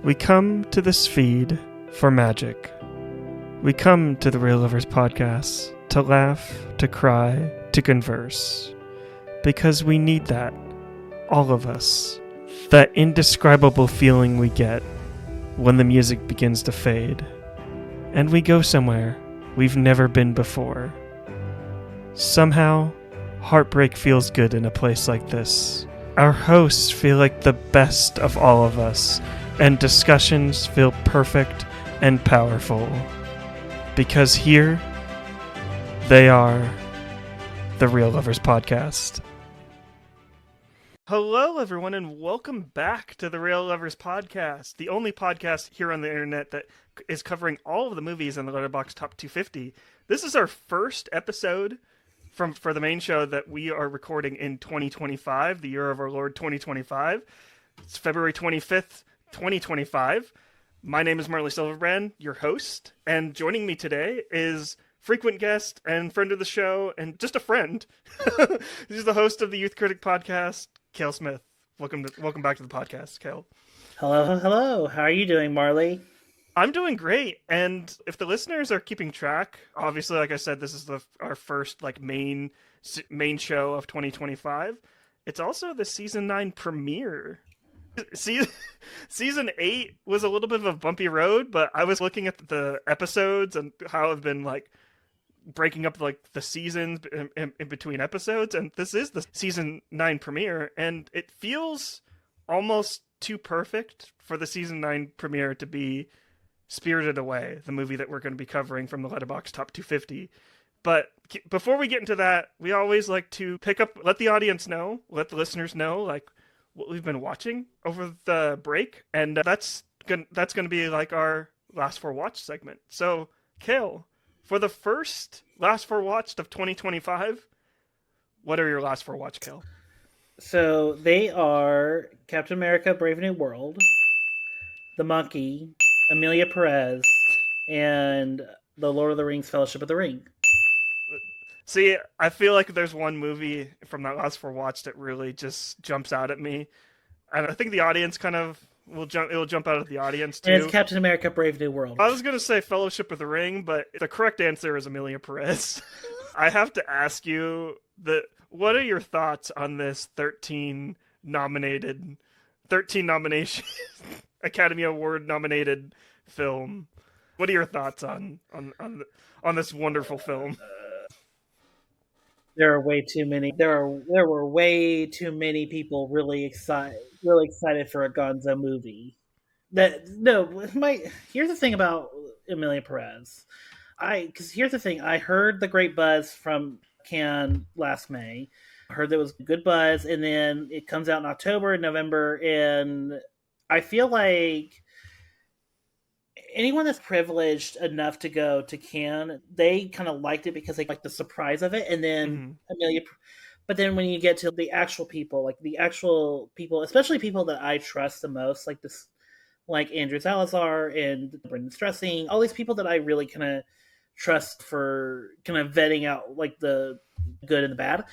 We come to this feed for magic. We come to the Real Lovers podcast to laugh, to cry, to converse. Because we need that. All of us. That indescribable feeling we get when the music begins to fade. And we go somewhere we've never been before. Somehow, heartbreak feels good in a place like this. Our hosts feel like the best of all of us, and discussions feel perfect and powerful. Because here, they are the Real Lovers Podcast. Hello, everyone, and welcome back to the Real Lovers Podcast, the only podcast here on the internet that is covering all of the movies in the Letterboxd Top 250. This is our first episode for the main show that we are recording in 2025, the year of our Lord 2025. It's February 25th, 2025. My name is Marley Silverbrand, your host, and joining me today is frequent guest and friend of the show, and just a friend. He's the host of the Youth Critic podcast, Kale Smith. Welcome back to the podcast, Kale. Hello. How are you doing, Marley? I'm doing great, and if the listeners are keeping track, obviously, like I said, this is our first main show of 2025. It's also the season 9 premiere. Season 8 was a little bit of a bumpy road, but I was looking at the episodes and how I've been breaking up the seasons in between episodes, and this is the season 9 premiere, and it feels almost too perfect for the season 9 premiere to be Spirited Away, the movie that we're going to be covering from the Letterboxd Top 250. But before we get into that, we always like to let the audience know, let the listeners know, what we've been watching over the break, and that's going to be our Last For Watch segment. So, Kale, for the first Last For Watched of 2025, what are your Last For Watch, Kale? So they are Captain America: Brave New World, The Monkey, Emilia Perez, and The Lord of the Rings: Fellowship of the Ring. See, I feel like there's one movie from that Last For Watch that really just jumps out at me, and I think the audience will jump out of the audience too. And it's Captain America: Brave New World. I was gonna say Fellowship of the Ring, but the correct answer is Emilia Perez. I have to ask you what are your thoughts on this 13 nomination Academy Award nominated film? What are your thoughts on this wonderful film? There are way too many. There were way too many people really excited for a Gonzo movie. Here's the thing about Emilia Perez. Here's the thing. I heard the great buzz from Cannes last May. I heard there was good buzz, and then it comes out in October and November, and I feel like anyone that's privileged enough to go to Cannes, they kind of liked it because they liked the surprise of it, and then Emilia. But then when you get to the actual people, especially people that I trust the most, like Andrew Salazar and Brendan Stressing, all these people that I really kind of trust for kind of vetting out the good and the bad,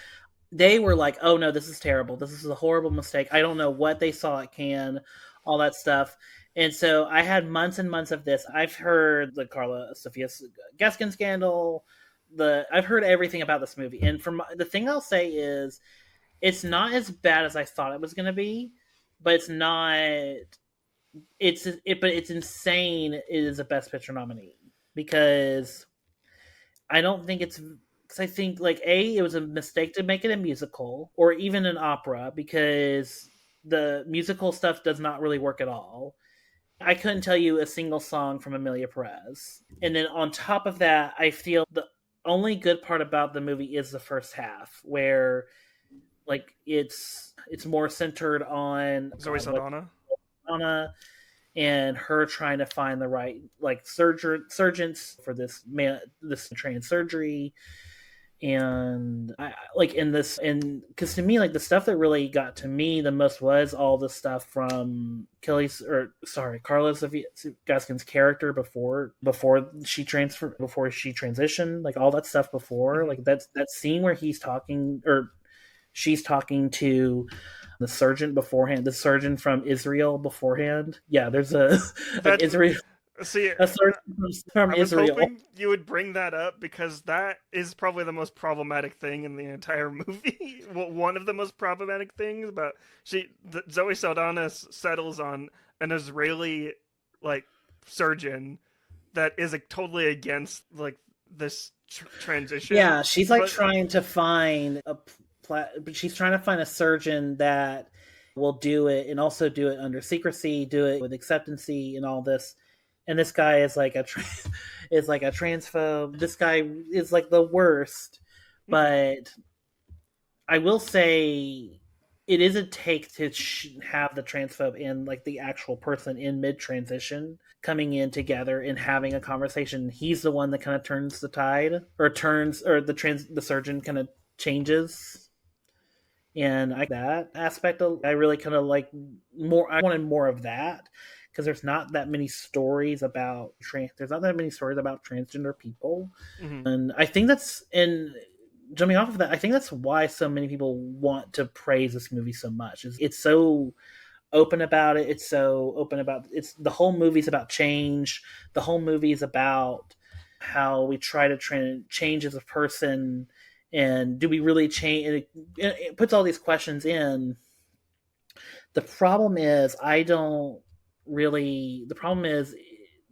they were like, oh no, this is terrible. This is a horrible mistake. I don't know what they saw at Cannes, all that stuff. And so I had months and months of this. I've heard the Carla Sofia Gaskin scandal. I've heard everything about this movie. And the thing I'll say is, it's not as bad as I thought it was going to be, but it's not. But it's insane. It is a Best Picture nominee because I don't think it's. Because I think it was a mistake to make it a musical or even an opera, because the musical stuff does not really work at all. I couldn't tell you a single song from Emilia Perez. And then on top of that, I feel the only good part about the movie is the first half, where it's more centered on Zoe Saldana and her trying to find the right surgeons for this trans surgery. And because to me, the stuff that really got to me the most was all the stuff from Carla Sofia Gaskin's character before she transitioned, all that stuff before, that scene where she's talking to The surgeon beforehand, the surgeon from Israel beforehand. Yeah, there's a like That Israel, see, a surgeon from I was Israel. hoping you would bring that up because that is probably the most problematic thing in the entire movie. Well, one of the most problematic things about Zoe Saldana settles on an Israeli like surgeon that is like, totally against like this transition, Yeah, she's like but trying to find she's trying to find a surgeon that will do it and also do it under secrecy, do it with acceptancy and all this. And this guy is like is like a transphobe. This guy is like the worst. But I will say it is a take to have the transphobe and like the actual person in mid transition coming in together and having a conversation. He's the one that kind of turns the tide, or the surgeon kind of changes. And I that aspect of I really kind of like more. I wanted more of that because there's not that many stories about there's not that many stories about transgender people. mhm. And I think that's in jumping off of that, I think that's why so many people want to praise this movie so much. It's so open about it. It's so open about it's the whole movie's about change. The whole movie is about how we try to change as a person, and do we really change? It puts all these questions in. The problem is, I don't really. The problem is,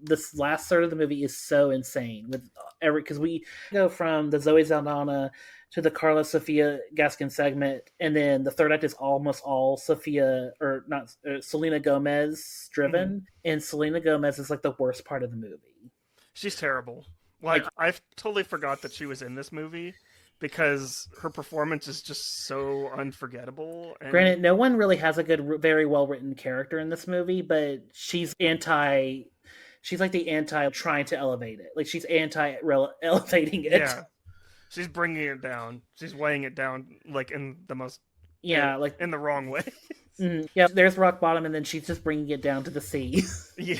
this last third of the movie is so insane with because we go from the Zoe Saldana to the Carla Sofia Gaskin segment, and then the third act is almost all Sophia or not Selena Gomez driven, and Selena Gomez is like the worst part of the movie. She's terrible. Like, Like I totally forgot that she was in this movie because her performance is just so unforgettable. And granted, no one really has a good, very well written character in this movie, but she's anti. She's like the anti trying to elevate it. Like she's anti elevating it. yeah, she's bringing it down. She's weighing it down like in the most Yeah, like in the wrong way. yeah. There's rock bottom, and then she's just bringing it down to the sea. Yeah.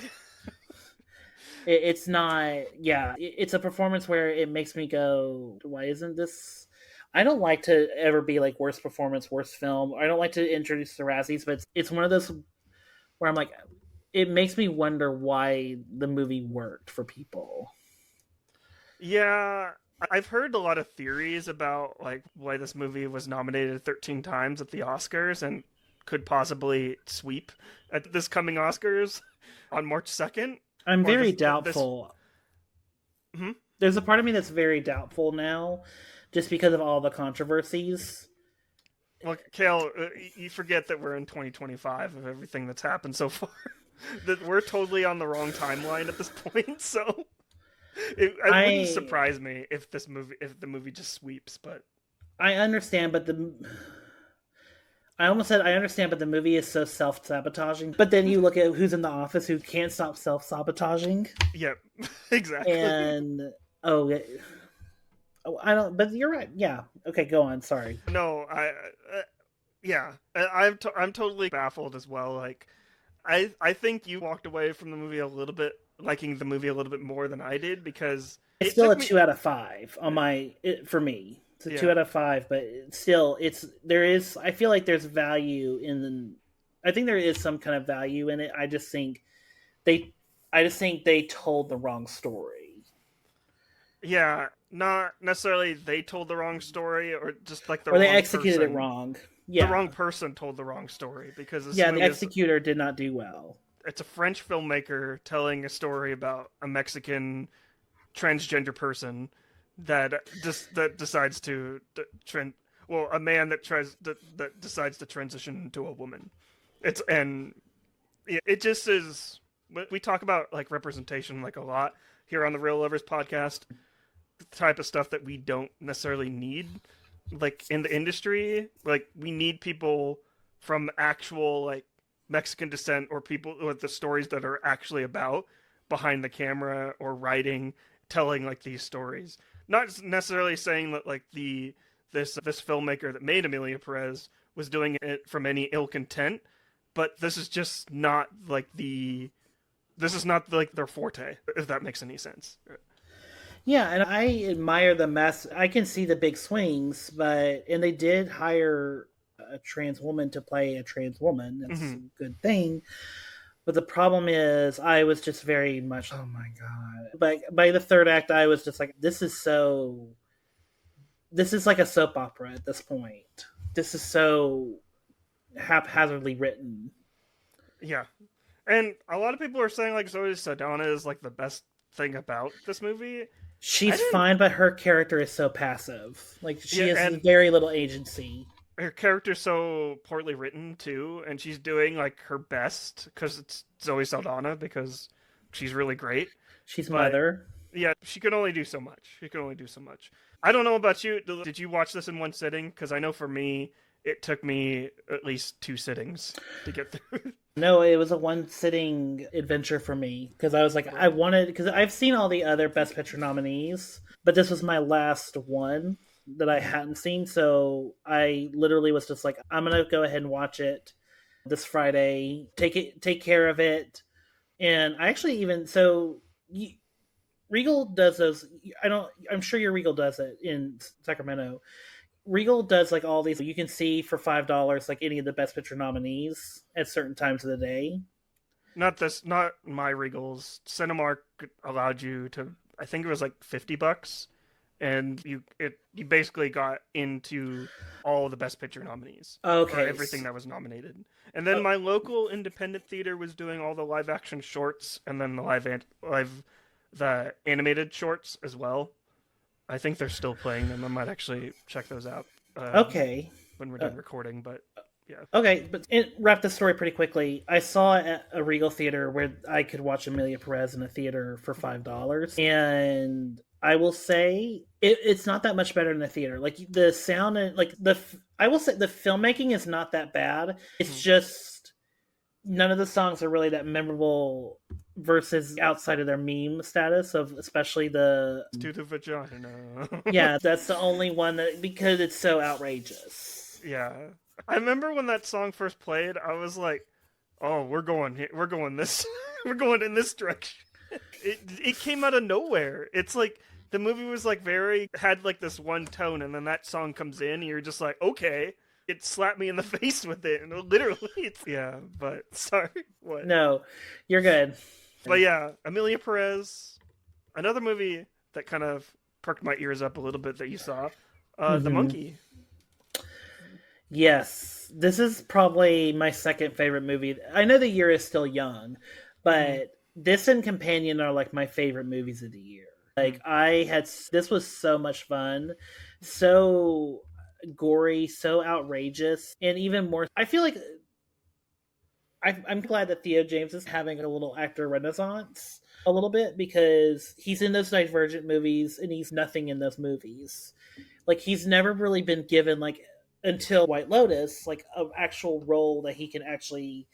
It's not. Yeah, it's a performance where it makes me go, "Why isn't this?" I don't like to ever be like worst performance, worst film. I don't like to introduce the Razzies, but it's one of those where I'm like, it makes me wonder why the movie worked for people. Yeah, I've heard a lot of theories about like why this movie was nominated 13 times at the Oscars and could possibly sweep at this coming Oscars on March 2nd. I'm Or very this doubtful. hmm? There's a part of me that's very doubtful now, just because of all the controversies. Well, Kale, you forget that we're in 2025 of everything that's happened so far. That we're totally on the wrong timeline at this point, so it wouldn't surprise me if the movie just sweeps. But I understand, but I almost said I understand, but the movie is so self sabotaging. But then you look at who's in the office who can't stop self sabotaging. yeah, exactly. And oh, I don't. But you're right. Yeah. Okay. Go on. Sorry. No, yeah, I'm totally baffled as well. Like, I think you walked away from the movie a little bit liking the movie a little bit more than I did because It's it still took a me. 2 out of 5 on for me. It's a Yeah, 2 out of 5, but still, there is. I feel like there's value in. I think there is some kind of value in it. They, I just think they told the wrong story. yeah, not necessarily they told the wrong story or just like the Or they wrong executed it person. wrong. The Yeah. wrong person told the wrong story because this Yeah, the movie is executor did not do well. it's a French filmmaker telling a story about a Mexican transgender person that decides to a man that decides to transition into a woman. It just is. We talk about like representation like a lot here on the Real Lovers podcast. The type of stuff that we don't necessarily need, like in the industry. Like we need people from actual like Mexican descent or people with the stories that are actually about behind the camera or writing, telling like these stories. Not necessarily saying that like this filmmaker that made Amelia Perez was doing it from any ill content, but this is just not like their forte, if that makes any sense. Yeah, and I admire the mess. I can see the big swings, and they did hire a trans woman to play a trans woman. That's Hmm. a good thing. But the problem is, I was just very much, oh my god. By the third act, I was just like, this is like a soap opera at this point. This is so haphazardly written. Yeah, and a lot of people are saying like Zoe Saldana is like the best thing about this movie. I She's didn't. fine, but her character is so passive. Like, she Yeah, has and very little agency. her character's so poorly written too, and she's doing like her best because it's Zoe Saldana because she's really great. She's But Mother. yeah, she can only do so much. She can only do so much. I don't know about you. Did you watch this in one sitting? Because I know for me, it took me at least two sittings to get through. No, it was a one sitting adventure for me because I was like, I wanted, because I've seen all the other Best Picture nominees, but this was my last one that I hadn't seen. So I literally was just like, I'm going to go ahead and watch it this Friday, take care of it. And I actually even, so Regal does those. I'm sure your Regal does it in Sacramento. Regal does like all these. You can see for $5 like any of the Best Picture nominees at certain times of the day. Not this, not my Regals. Cinemark allowed you to. I think it was like $50, and you basically got into all the Best Picture nominees or Okay. everything that was nominated. And then my local independent theater was doing all the live action shorts, and then the the animated shorts as well. I think they're still playing them. I might actually check those out Okay. when we're Uh, done recording. But yeah, okay, but it wrap the story pretty quickly. I saw at a Regal theater where I could watch Amelia Perez in a theater for $5, and I will say it's not that much better in the theater. Like the sound and like I will say the filmmaking is not that bad. It's just none of the songs are really that memorable versus outside of their meme status of especially the to the vagina. yeah, that's the only one that because it's so outrageous. Yeah, I remember when that song first played. I was like, "Oh, we're going this, we're going in this direction." It came out of nowhere. It's like the movie was like very had like this one tone, and then that song comes in, and you're just like, "Okay." It slapped me in the face with it, and literally, it's yeah. But sorry, what? No, you're good. But yeah, Amelia Perez, another movie that kind of perked my ears up a little bit that you saw, The Mm-hmm. Monkey. Yes, this is probably my second favorite movie. I know the year is still young, Mm-hmm. but this and Companion are like my favorite movies of the year. Like this was so much fun, so gory, so outrageous, and even more. I feel like I'm glad that Theo James is having a little actor renaissance a little bit because he's in those Divergent movies and he's nothing in those movies. Like he's never really been given like until White Lotus like an actual role that he can actually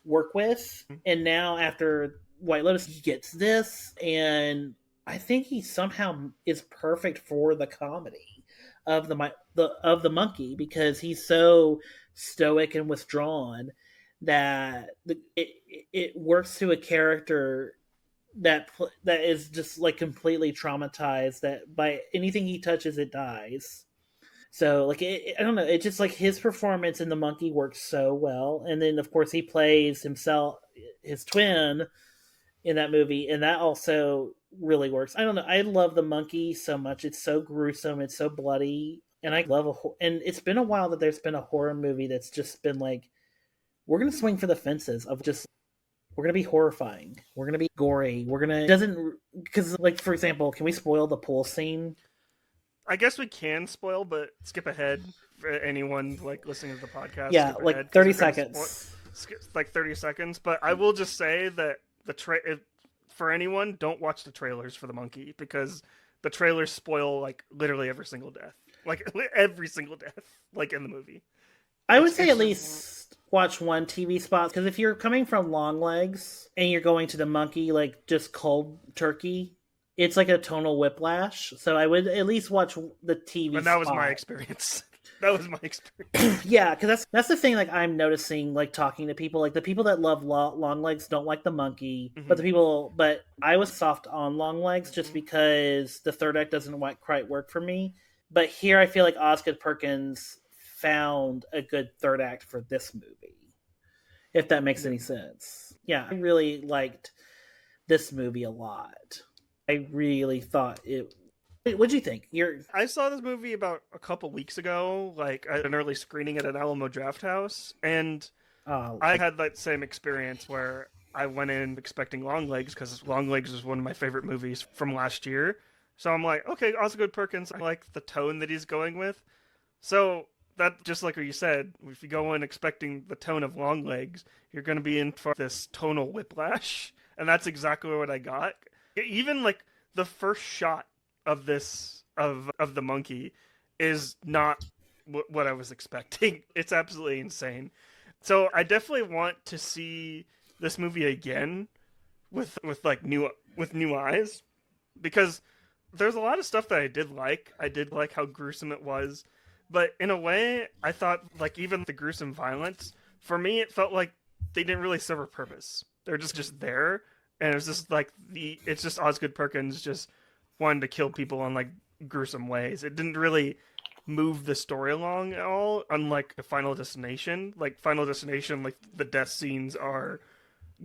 work with. And now after White Lotus, he gets this, and I think he somehow is perfect for the comedy of the monkey because he's so stoic and withdrawn that it works to a character that is just like completely traumatized that by anything he touches it dies. So like I don't know, it's just like his performance in the monkey works so well, and then of course he plays himself, his twin, in that movie, and that also really works. I don't know, I love the monkey so much. It's so gruesome, it's so bloody, and I love and it's been a while that there's been a horror movie that's just been like we're gonna swing for the fences of just we're gonna be horrifying, we're gonna be gory, we're gonna doesn't because like for example, can we spoil the pool scene? I guess we can spoil, but skip ahead for anyone like listening to the podcast. Yeah, Skip ahead like because 30 we're gonna spoil seconds. like 30 seconds. But I will just say that for anyone, don't watch the trailers for the monkey because the trailers spoil like literally every single death, like every single death, like in the movie. I would say It's at just least watch one TV spot because if you're coming from Long Legs and you're going to the monkey like just cold turkey, it's like a tonal whiplash. So I would at least watch the TV and that was my spot. experience. That was my experience. Yeah, because that's the thing. Like I'm noticing, like talking to people, like the people that love Long Legs don't like the monkey, but Hmm. but I was soft on Long Legs just because the third act doesn't quite work for me. But here, I feel like Osgood Perkins found a good third act for this movie, if that makes any sense. Yeah, I really liked this movie a lot. I really thought it. What'd you think? I saw this movie about a couple weeks ago, like at an early screening at an Alamo Draft House, and I had that same experience where I went in expecting Longlegs because Longlegs is one of my favorite movies from last year. So I'm like, okay, Osgood Perkins, I like the tone that he's going with. So that, just like what you said, if you go in expecting the tone of Longlegs, you're going to be in for this tonal whiplash, and that's exactly what I got. Even like the first shot of this of the monkey is not what I was expecting. It's absolutely insane. So I definitely want to see this movie again with like new eyes, because there's a lot of stuff that I did like. I did like how gruesome it was, but in a way, I thought like even the gruesome violence, for me, it felt like they didn't really serve a purpose. They're just there, and it's just like it's just Osgood Perkins just wanting to kill people in like gruesome ways. It didn't really move the story along at all, unlike a Final Destination. Like Final Destination, like the death scenes are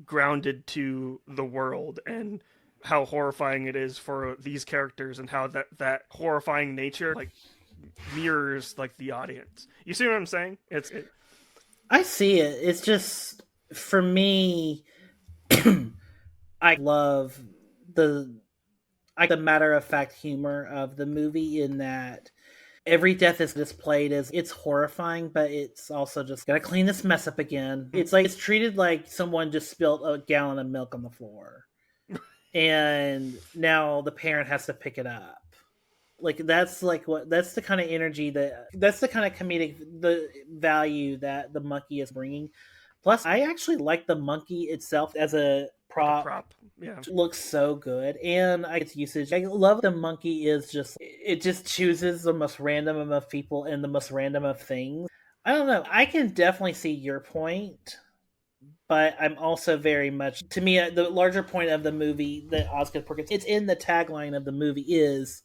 grounded to the world and how horrifying it is for these characters, and how that horrifying nature like mirrors like the audience. You see what I'm saying? I see it. It's just for me. I love the the matter of fact humor of the movie, in that every death is displayed as it's horrifying, but it's also just gotta clean this mess up again. It's like it's treated like someone just spilled a gallon of milk on the floor, and now the parent has to pick it up. Like that's the kind of energy that's the kind of comedic the value that the monkey is bringing. Plus, I actually like the monkey itself as a like a prop. prop. Yeah. It looks so good, and its usage. I love the monkey is just it just chooses the most random of people and the most random of things. I don't know. I can definitely see your point, but I'm also very much to me the larger point of the movie that Oscar Perkins. It's in the tagline of the movie is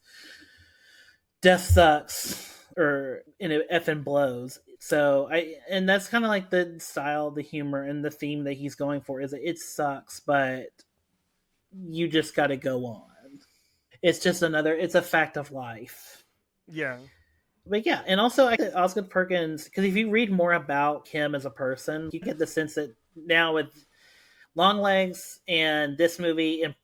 "Death sucks" or it effing blows. So and that's kind of like the style, the humor, and the theme that he's going for is that it sucks, but you just got to go on. It's just it's a fact of life. Yeah. But yeah, and also Osgood Perkins, because if you read more about him as a person, you get the sense that now with Longlegs and this movie and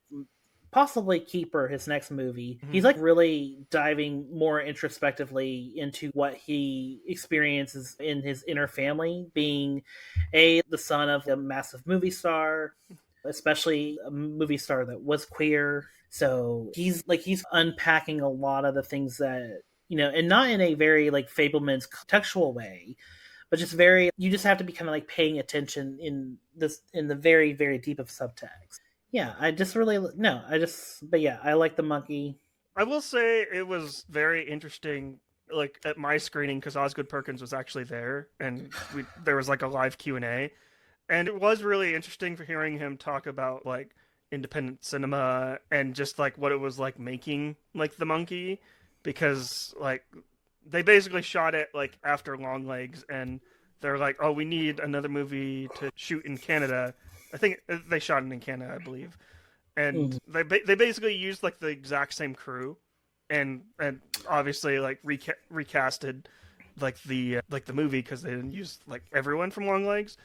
possibly Keeper, his next movie, he's like really diving more introspectively into what he experiences in his inner family, being the son of a massive movie star, especially a movie star that was queer. So he's unpacking a lot of the things that, and not in a very like Fableman's contextual way, but just very, you just have to be kind of like paying attention in the very, very deep of subtext. Yeah, but yeah, I like the monkey. I will say it was very interesting, like at my screening, because Osgood Perkins was actually there, and there was like a live Q&A, and it was really interesting for hearing him talk about like independent cinema and just like what it was like making like the monkey, because like they basically shot it like after Longlegs, and they're like, oh, we need another movie to shoot in Canada. I think they shot it in Canada, I believe, and they basically used like the exact same crew, and obviously like recasted like the movie, because they didn't use like everyone from Longlegs.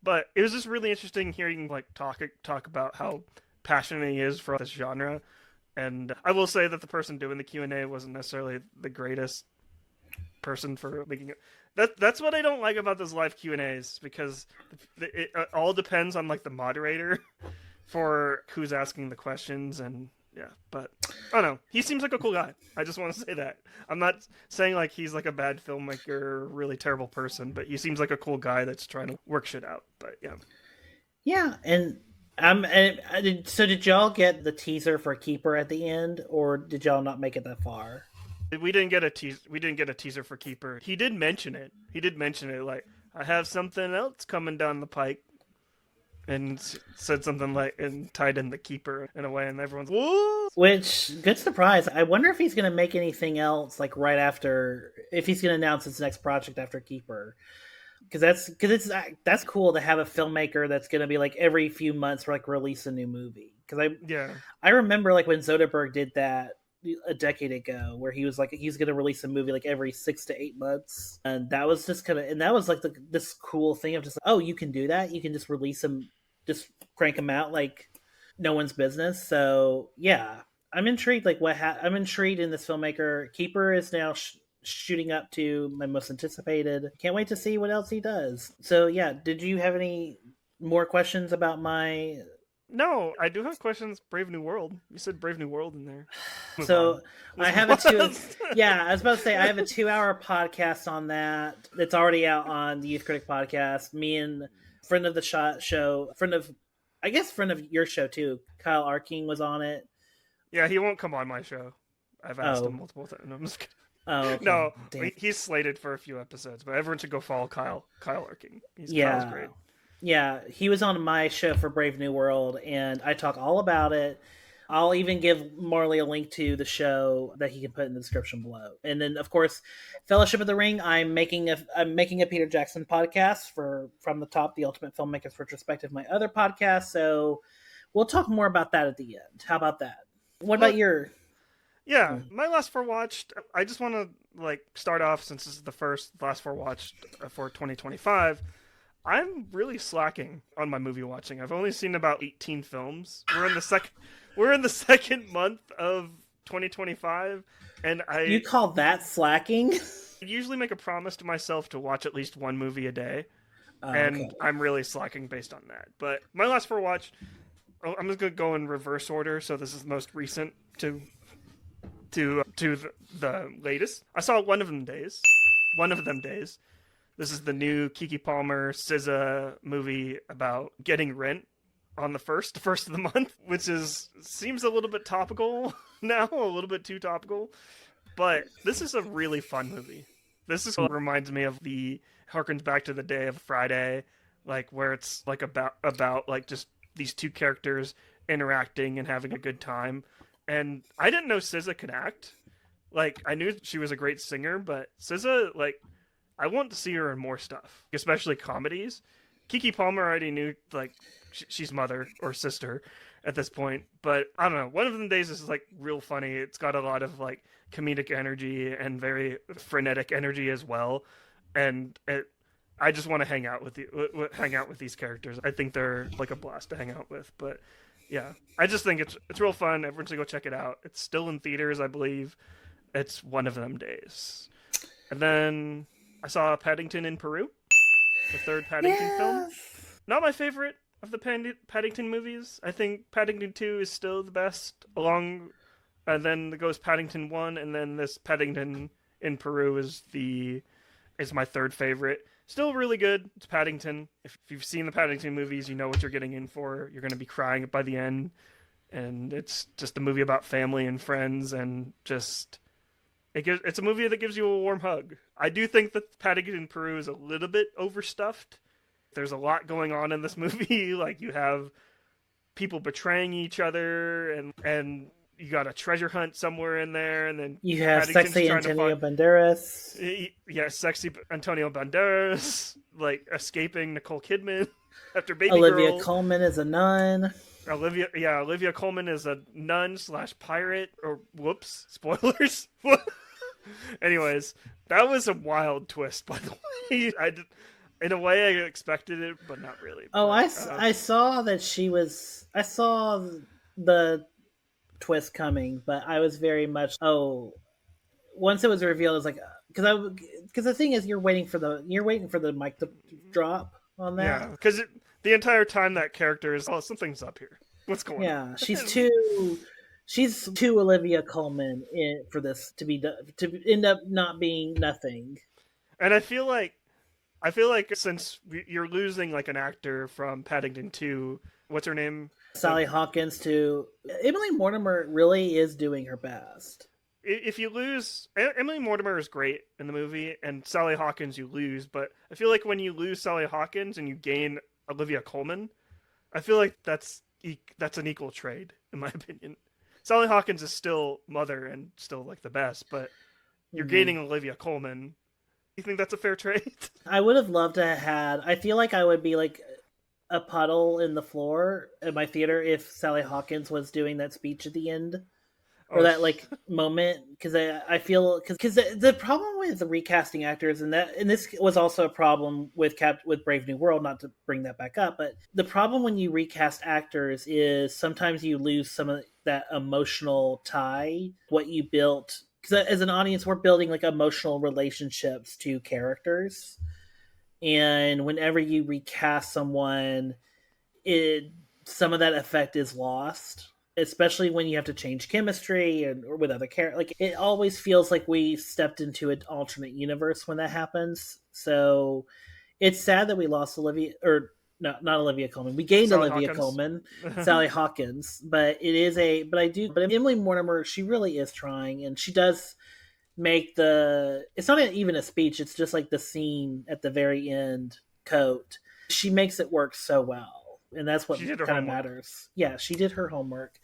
But it was just really interesting hearing like talk about how passionate he is for this genre. And I will say that the person doing the Q&A wasn't necessarily the greatest person for making it. That's what I don't like about those live Q&As, because it all depends on like the moderator for who's asking the questions. And yeah, but I don't know. He seems like a cool guy. I just want to say that. I'm not saying like he's like a bad filmmaker or really terrible person, but he seems like a cool guy that's trying to work shit out. But yeah. Yeah, so did y'all get the teaser for Keeper at the end, or did y'all not make it that far? We didn't get a teaser. We didn't get a teaser for Keeper. He did mention it. Like, I have something else coming down the pike. and said something like and tied in the keeper in a way, and everyone's whoa. Which good surprise. I wonder if he's going to make anything else like right after, if he's going to announce his next project after Keeper. That's cool to have a filmmaker that's going to be like every few months like release a new movie. Because I remember like when Soderbergh did that a decade ago, where he was like he's going to release a movie like every 6 to 8 months, and that was just and that was like this cool thing of just like, oh, you can do that, you can just release them, just crank them out like no one's business. So yeah, I'm intrigued. Like I'm intrigued in this filmmaker. Keeper is now shooting up to my most anticipated. Can't wait to see what else he does. So yeah, did you have any more questions about my? No, I do have questions. Brave New World. You said Brave New World in there. So I have yeah, I was about to say I have a 2-hour podcast on that. That's already out on the Youth Critic podcast. Me and friend of the show, friend of your show too, Kyle Arking was on it. Yeah, he won't come on my show. I've asked him multiple times. No, I'm just kidding. Oh, okay. No, he's slated for a few episodes, but everyone should go follow Kyle Arking. Kyle's great. Yeah, he was on my show for Brave New World, and I talk all about it. I'll even give Marley a link to the show that he can put in the description below. And then, of course, Fellowship of the Ring. I'm making a Peter Jackson podcast for From the Top, the Ultimate Filmmakers Retrospective, my other podcast. So we'll talk more about that at the end. How about that? What about your? Yeah, my last four watched. I just want to start off, since this is the last four watched for 2025. I'm really slacking on my movie watching. I've only seen about 18 films. We're in the second month of 2025, and You call that slacking? I usually make a promise to myself to watch at least one movie a day, and okay. I'm really slacking based on that. But my last four watched, I'm just gonna go in reverse order. So this is the most recent to the latest. I saw One of Them Days. This is the new Keke Palmer SZA movie about getting rent on the first of the month, which seems a little bit topical now, a little bit too topical. But this is a really fun movie. This is what reminds me of harkens back to the day of Friday, where it's about just these two characters interacting and having a good time. And I didn't know SZA could act. I knew she was a great singer, but SZA, I want to see her in more stuff, especially comedies. Keke Palmer already knew, she's mother or sister at this point. But I don't know. One of Them Days is, real funny. It's got a lot of, comedic energy and very frenetic energy as well. And I just want to hang out with these characters. I think they're, a blast to hang out with. But, yeah. I just think it's real fun. Everyone should go check it out. It's still in theaters, I believe. It's One of Them Days. And then I saw Paddington in Peru, the third Paddington film. Not my favorite of the Paddington movies. I think Paddington 2 is still the best, and then goes Paddington 1, and then this Paddington in Peru is my third favorite. Still really good. It's Paddington. If you've seen the Paddington movies, you know what you're getting in for. You're going to be crying by the end, and it's just a movie about family and friends, and just... It's a movie that gives you a warm hug. I do think that Paddington in Peru is a little bit overstuffed. There's a lot going on in this movie. You have people betraying each other, and you got a treasure hunt somewhere in there, and then you have sexy Antonio Banderas. Yeah, sexy Antonio Banderas, escaping Nicole Kidman after Baby Olivia Girl. Colman is a nun. Olivia Colman is a nun / pirate, or whoops, spoilers. Anyways, that was a wild twist, by the way. In a way, I expected it, but not really. Oh, I saw that she was. I saw the twist coming, but I was very much. Once it was revealed, it was because the thing is, you're waiting for the mic to drop on that. Yeah, because the entire time that character is, something's up here. What's going on? Yeah, she's too Olivia Colman for this to end up not being nothing. And I feel like since you're losing an actor from Paddington 2, what's her name? Sally Hawkins, to Emily Mortimer really is doing her best. If you lose, Emily Mortimer is great in the movie, and Sally Hawkins you lose, but I feel like when you lose Sally Hawkins and you gain Olivia Colman, I feel like that's an equal trade in my opinion. Sally Hawkins is still Mother and still like the best, but you're Mhm. gaining Olivia Colman. You think that's a fair trade? I would have loved to have had. I feel like I would be like a puddle in the floor at my theater if Sally Hawkins was doing that speech at the end, or Oh, that like moment, because I feel because the problem with the recasting actors, and this was also a problem with with Brave New World, not to bring that back up, but the problem when you recast actors is sometimes you lose some of that emotional tie, what you built, because as an audience we're building like emotional relationships to characters, and whenever you recast someone, it some of that effect is lost, especially when you have to change chemistry or with other characters. Like it always feels like we stepped into an alternate universe when that happens. So it's sad that we lost Olivia, or no, not Olivia Colman. We gained Sally Olivia Hawkins. Colman, Sally Hawkins, but it is a. But I do. But Emily Mortimer, she really is trying, and she does make the. It's not even a speech. It's just like the scene at the very end. Coat. She makes it work so well, and that's what She did her kind of homework. matters. Yeah, she did her homework,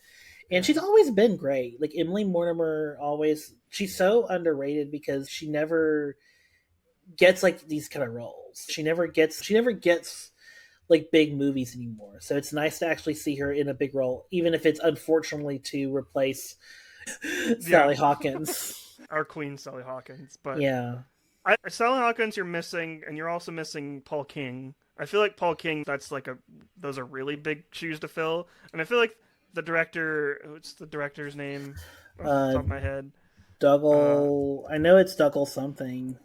and Yeah. she's always been great. Like Emily Mortimer, always she's so underrated because she never gets like these kind of roles. She never gets like big movies anymore. So it's nice to actually see her in a big role, even if it's unfortunately to replace Yeah. Sally Hawkins. Our queen, Sally Hawkins. But Yeah. Sally Hawkins, you're missing, and you're also missing Paul King. I feel like Paul King, those are really big shoes to fill. And I feel like the director, what's the director's name off the Uh top of my head? Uh, Dougal, I know it's Dougal something.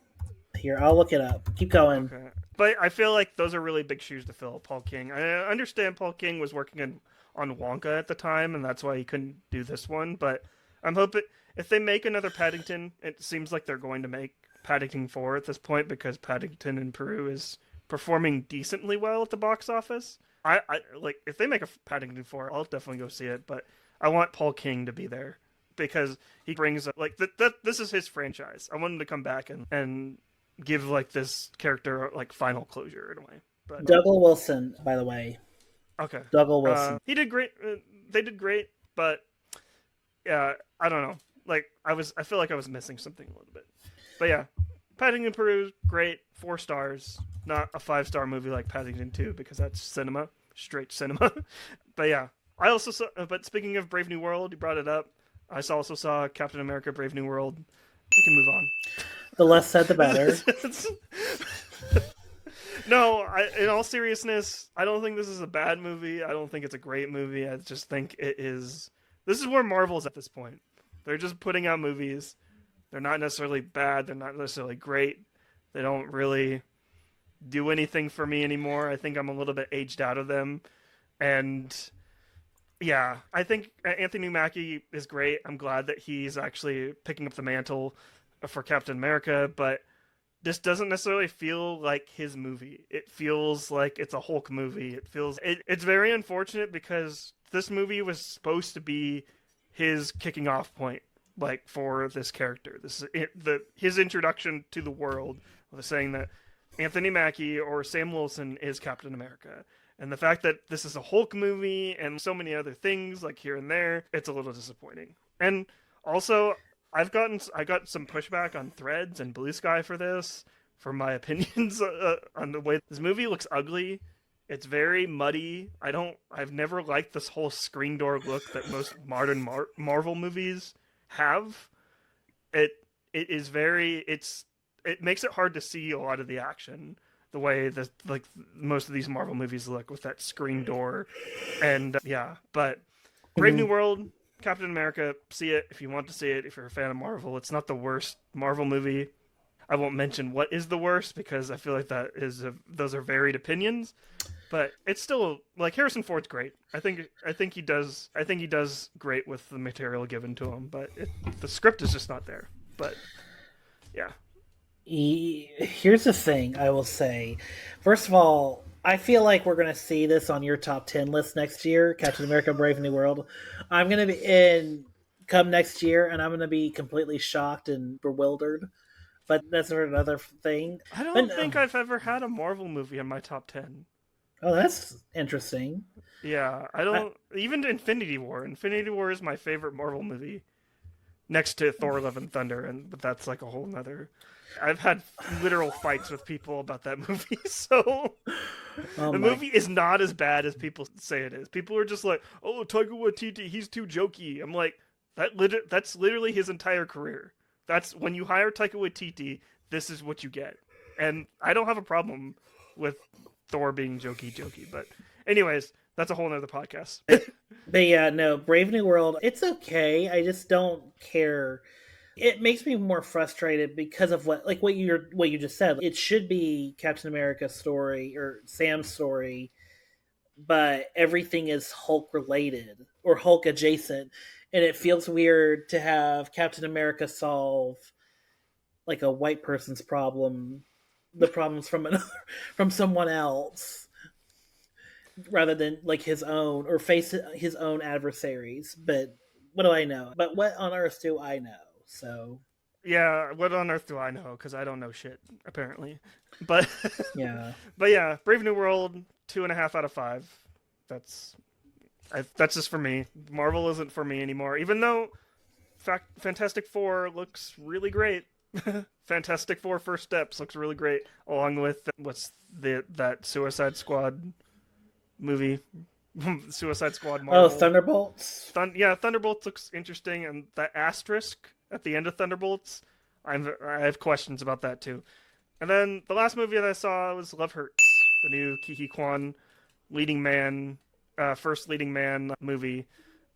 Here, I'll look it up. Keep going. okay. But I feel like those are really big shoes to fill, Paul King. I understand Paul King was working on Wonka at the time, and that's why he couldn't do this one. But I'm hoping if they make another Paddington, it seems like they're going to make Paddington 4 at this point because Paddington in Peru is performing decently well at the box office. I like if they make a Paddington 4, I'll definitely go see it. But I want Paul King to be there because he brings like that. This is his franchise. I want him to come back and give like this character like final closure in a way. But Dougal Wilson, by the way. okay, Dougal Wilson. he did great. They did great, but yeah, I don't know. Like I feel like I was missing something a little bit. But yeah, Paddington Peru great, 4 stars. Not a 5-star movie like Paddington 2 because that's cinema, straight cinema. But yeah, I also saw. But speaking of Brave New World, you brought it up. Also saw Captain America: Brave New World. We can move on. The less said, the better. No, in all seriousness, I don't think this is a bad movie. I don't think it's a great movie. I just think it is. This is where Marvel's at this point. They're just putting out movies. They're not necessarily bad. They're not necessarily great. They don't really do anything for me anymore. I think I'm a little bit aged out of them. And yeah, I think Anthony Mackie is great. I'm glad that he's actually picking up the mantle for Captain America, but this doesn't necessarily feel like his movie. It feels like it's a Hulk movie. It's very unfortunate because this movie was supposed to be his kicking off point, like for this character. This is his introduction to the world was saying that Anthony Mackie or Sam Wilson is Captain America. And the fact that this is a Hulk movie and so many other things like here and there, it's a little disappointing. And also, I got some pushback on Threads and Blue Sky for this, for my opinions on the way this movie looks ugly. It's very muddy. I've never liked this whole screen door look that most modern Marvel movies have. It it is very it makes it hard to see a lot of the action the way that like most of these Marvel movies look with that screen door, and yeah. But Brave New Mhm. World, Captain America, see it if you want to see it. If you're a fan of Marvel, it's not the worst Marvel movie. I won't mention what is the worst because I feel like those are varied opinions. But it's still like Harrison Ford's great. I think he does great with the material given to him. But the script is just not there. But yeah, Here's the thing I will say. First of all, I feel like we're going to see this on your top 10 list next year, Captain America Brave New World. I'm going to be in come next year and I'm going to be completely shocked and bewildered. But that's another thing. I But don't think I've ever had a Marvel movie in my top 10. oh, that's interesting. Yeah, I I, don't even Infinity War. Infinity War is my favorite Marvel movie next to Thor: Love and Thunder, and but that's like a whole nother. I've had literal fights with people about that movie, so oh the my, movie is not as bad as people say it is. People are just like, "Oh, Taika Waititi, he's too jokey." I'm like, that's literally his entire career. That's when you hire Taika Waititi, this is what you get. And I don't have a problem with Thor being jokey, but anyways, that's a whole nother podcast. but yeah, no, Brave New World. It's okay. I just don't care. It makes me more frustrated because of what you just said. It should be Captain America's story or Sam's story, but everything is Hulk related or Hulk adjacent, and it feels weird to have Captain America solve like a white person's problem, the problems from another from someone else rather than like his own or face his own adversaries. But what do I know? But what on earth do I know? So Yeah, what on earth do I know? Because I don't know shit apparently. But yeah. but yeah, Brave New World 2.5 out of 5. That's that's just for me. Marvel isn't for me anymore. Even though Fantastic Four looks really great. Fantastic Four First Steps looks really great, along with what's that Suicide Squad movie, Suicide Squad Oh, Marvel. Thunderbolts. Yeah, Thunderbolts looks interesting, and that asterisk at the end of Thunderbolts, I have questions about that too. And then the last movie that I saw was Love Hurts, the new Ke Huy Quan leading man, first leading man movie,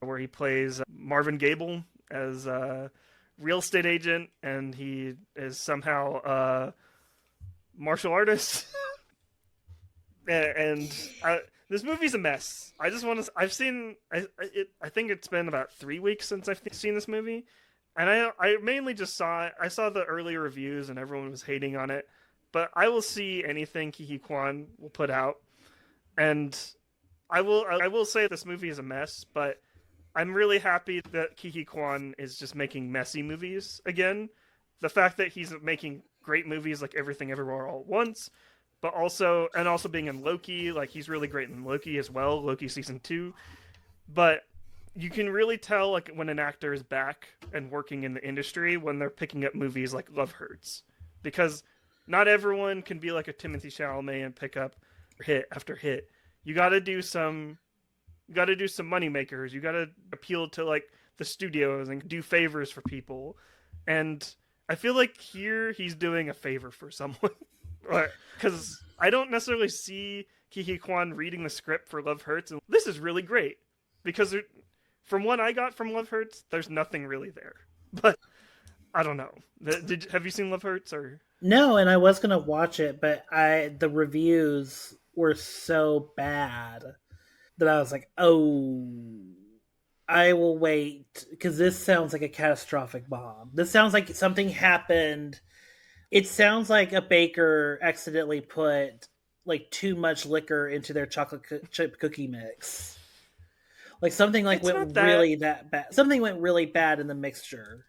where he plays Marvin Gable as a real estate agent, and he is somehow a martial artist. and this movie's a mess. I just want to. I've seen. I think it's been about 3 weeks since I've seen this movie, and I mainly just saw it. I saw the early reviews, and everyone was hating on it. But I will see anything Ke Huy Quan will put out, and I will say this movie is a mess, but I'm really happy that Ke Huy Quan is just making messy movies again. The fact that he's making great movies like Everything Everywhere All at Once, but also being in Loki, like he's really great in Loki as well, Loki season 2. But you can really tell like when an actor is back and working in the industry when they're picking up movies like Love Hurts, because not everyone can be like a Timothy Chalamet and pick up hit after hit. You got to do some you got to do some money makers. You got to appeal to like the studios and do favors for people. And I feel like here he's doing a favor for someone. Because I don't necessarily see Ke Huy Quan reading the script for Love Hurts, and this is really great. Because from what I got from Love Hurts, there's nothing really there. But I don't know. Have you seen Love Hurts or? No, and I was gonna watch it, but I the reviews were so bad that I was like, oh, I will wait because this sounds like a catastrophic bomb. This sounds like something happened. It sounds like a baker accidentally put like too much liquor into their chocolate chip cookie mix. Like something like It's went not that. really that bad. Something went really bad in the mixture.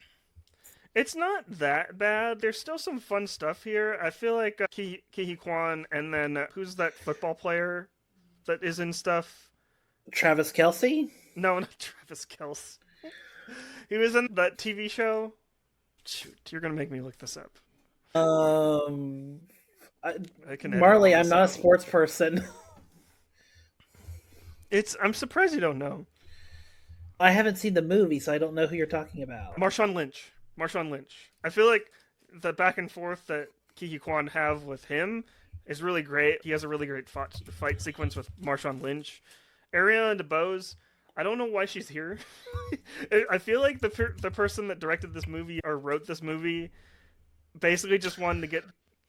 It's not that bad. There's still some fun stuff here. I feel like Ke Huy Quan, and then who's that football player that is in stuff? Travis Kelsey. No, not Travis Kelce. He was in that TV show. Shoot, you're gonna make me look this up. Um, I can edit all Marley, I'm this not a out. sports person. I'm surprised you don't know. I haven't seen the movie, so I don't know who you're talking about. Marshawn Lynch. Marshawn Lynch. I feel like the back and forth that Ke Huy Quan have with him is really great. He has a really great fight sequence with Marshawn Lynch. Ariana DeBose. I don't know why she's here. I feel like the person that directed this movie or wrote this movie basically just wanted to get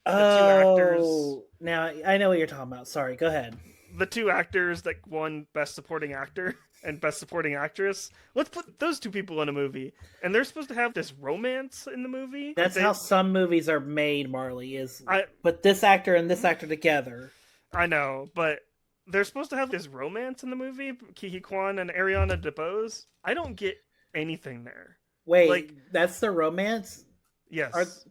the two actors Oh, now I know what you're talking about. Sorry, go ahead. the two actors that won Best Supporting Actor and Best Supporting Actress. Let's put those two people in a movie, and they're supposed to have this romance in the movie. That's how some movies are made, Marley, is I put this actor and this actor together. I know, but they're supposed to have this romance in the movie. Ke Huy Quan and Ariana DeBose. I don't get anything there. Like, Wait, that's the romance? Are yes,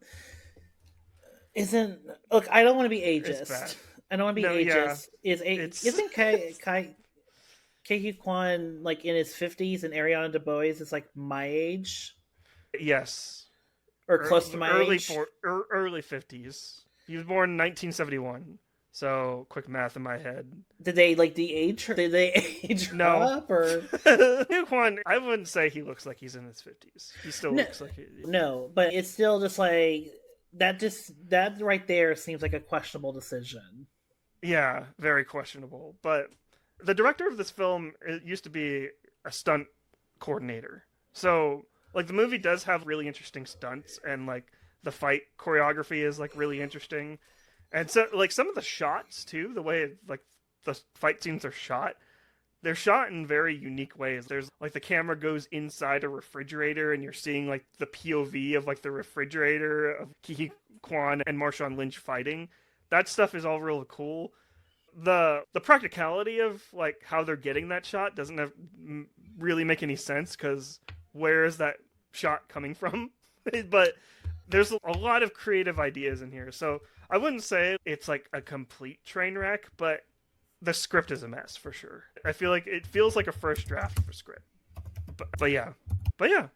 isn't look, I don't want to be it's bad. ageist. I don't want to be No, yeah, ageist. Is a it's isn't Kai Ke Kwan like in his 50s and Ariana DeBose is like my age Yes, or close to my age? early 50s. He was born in 1971. So quick math in my head. Did they like de-age her? Did they age her No. up or Kwan, I wouldn't say he looks like he's in his 50s. He still no? looks like No, but it's still just like that. Just that right there seems like a questionable decision. yeah, very questionable. But the director of this film used to be a stunt coordinator. So, like, the movie does have really interesting stunts, and like the fight choreography is like really interesting, and so like some of the shots too, the way like the fight scenes are shot, they're shot in very unique ways. There's like the camera goes inside a refrigerator, and you're seeing like the POV of like the refrigerator of Kiki Kwan and Marshawn Lynch fighting. That stuff is all real cool. The practicality of like how they're getting that shot doesn't really make any sense because where is that shot coming from? But there's a lot of creative ideas in here, so I wouldn't say it's like a complete train wreck, but the script is a mess for sure. I feel like it feels like a first draft for script. But yeah. But yeah.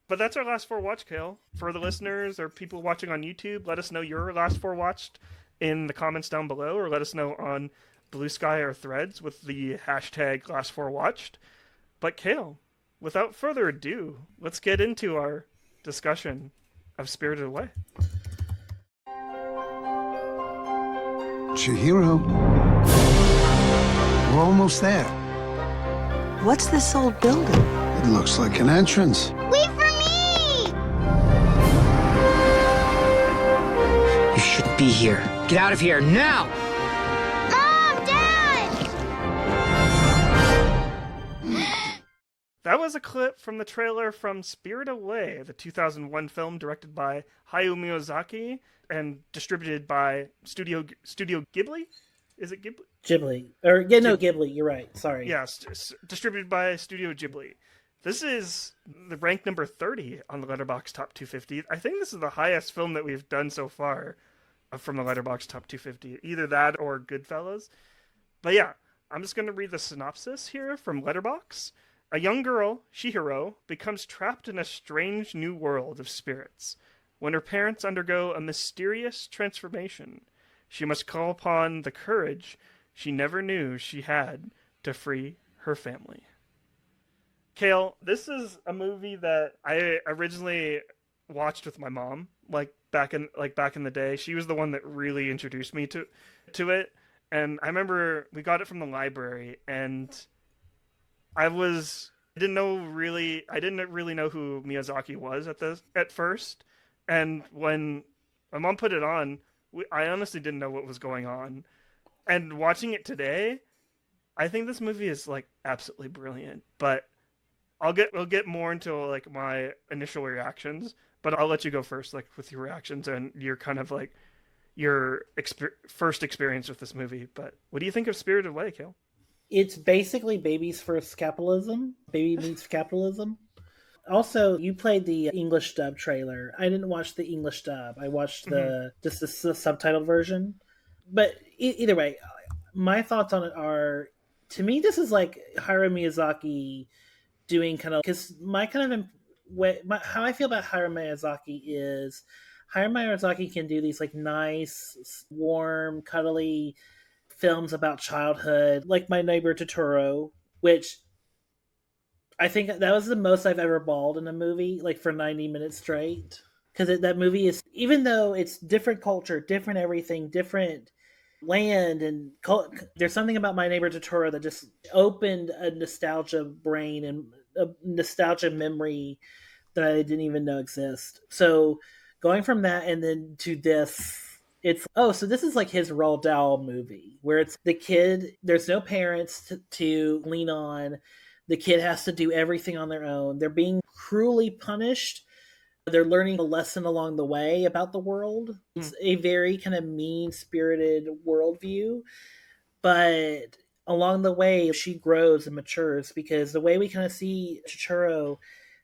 But that's our last four watch, Kale. For the listeners or people watching on YouTube, let us know your last four watched in the comments down below, or let us know on Blue Sky or Threads with the hashtag last four watched. But Kale, without further ado, let's get into our discussion of Spirited Away. Chihiro, we're almost there. What's this old building? It looks like an entrance. Wait for me! You shouldn't be here. Get out of here now! Mom! Dad! That was a clip from the trailer from Spirited Away, the 2001 film directed by Hayao Miyazaki and distributed by Studio Ghibli? Is it Ghibli? Ghibli, or yeah, no, Ghibli. You're right. Sorry. Yes, distributed by Studio Ghibli. This is the rank number 30 on the Letterboxd Top 250. I think this is the highest film that we've done so far from the Letterboxd Top 250. Either that or Goodfellas. But yeah, I'm just going to read the synopsis here from Letterboxd. A young girl, Chihiro, becomes trapped in a strange new world of spirits. When her parents undergo a mysterious transformation, she must call upon the courage she never knew she had to free her family. Kale, this is a movie that I originally watched with my mom, back in the day. She was the one that really introduced me to it, and I remember we got it from the library, and I didn't really know who Miyazaki was at first, and when my mom put it on, I honestly didn't know what was going on. And watching it today, I think this movie is like absolutely brilliant. But we'll get more into like my initial reactions. But I'll let you go first, like with your reactions and your kind of like your first experience with this movie. But what do you think of Spirited Away, Kale? It's basically baby's first capitalism. Baby meets capitalism. Also, you played the English dub trailer. I didn't watch the English dub. I watched the subtitled version. But either way, my thoughts on it are, to me, this is like Hayao Miyazaki doing kind of, because my kind of how I feel about Hayao Miyazaki is Hayao Miyazaki can do these like nice, warm, cuddly films about childhood, like My Neighbor Totoro, which I think that was the most I've ever bawled in a movie, like for 90 minutes straight. Because that movie is, even though it's different culture, different everything, different land, and there's something about My Neighbor Totoro that just opened a nostalgia brain and a nostalgia memory that I didn't even know exist. So going from that and then to this, it's, so this is like his Roald Dahl movie where it's the kid, there's no parents to lean on. The kid has to do everything on their own. They're being cruelly punished. They're learning a lesson along the way about the world. It's a very kind of mean-spirited worldview. But along the way, she grows and matures, because the way we kind of see Chihiro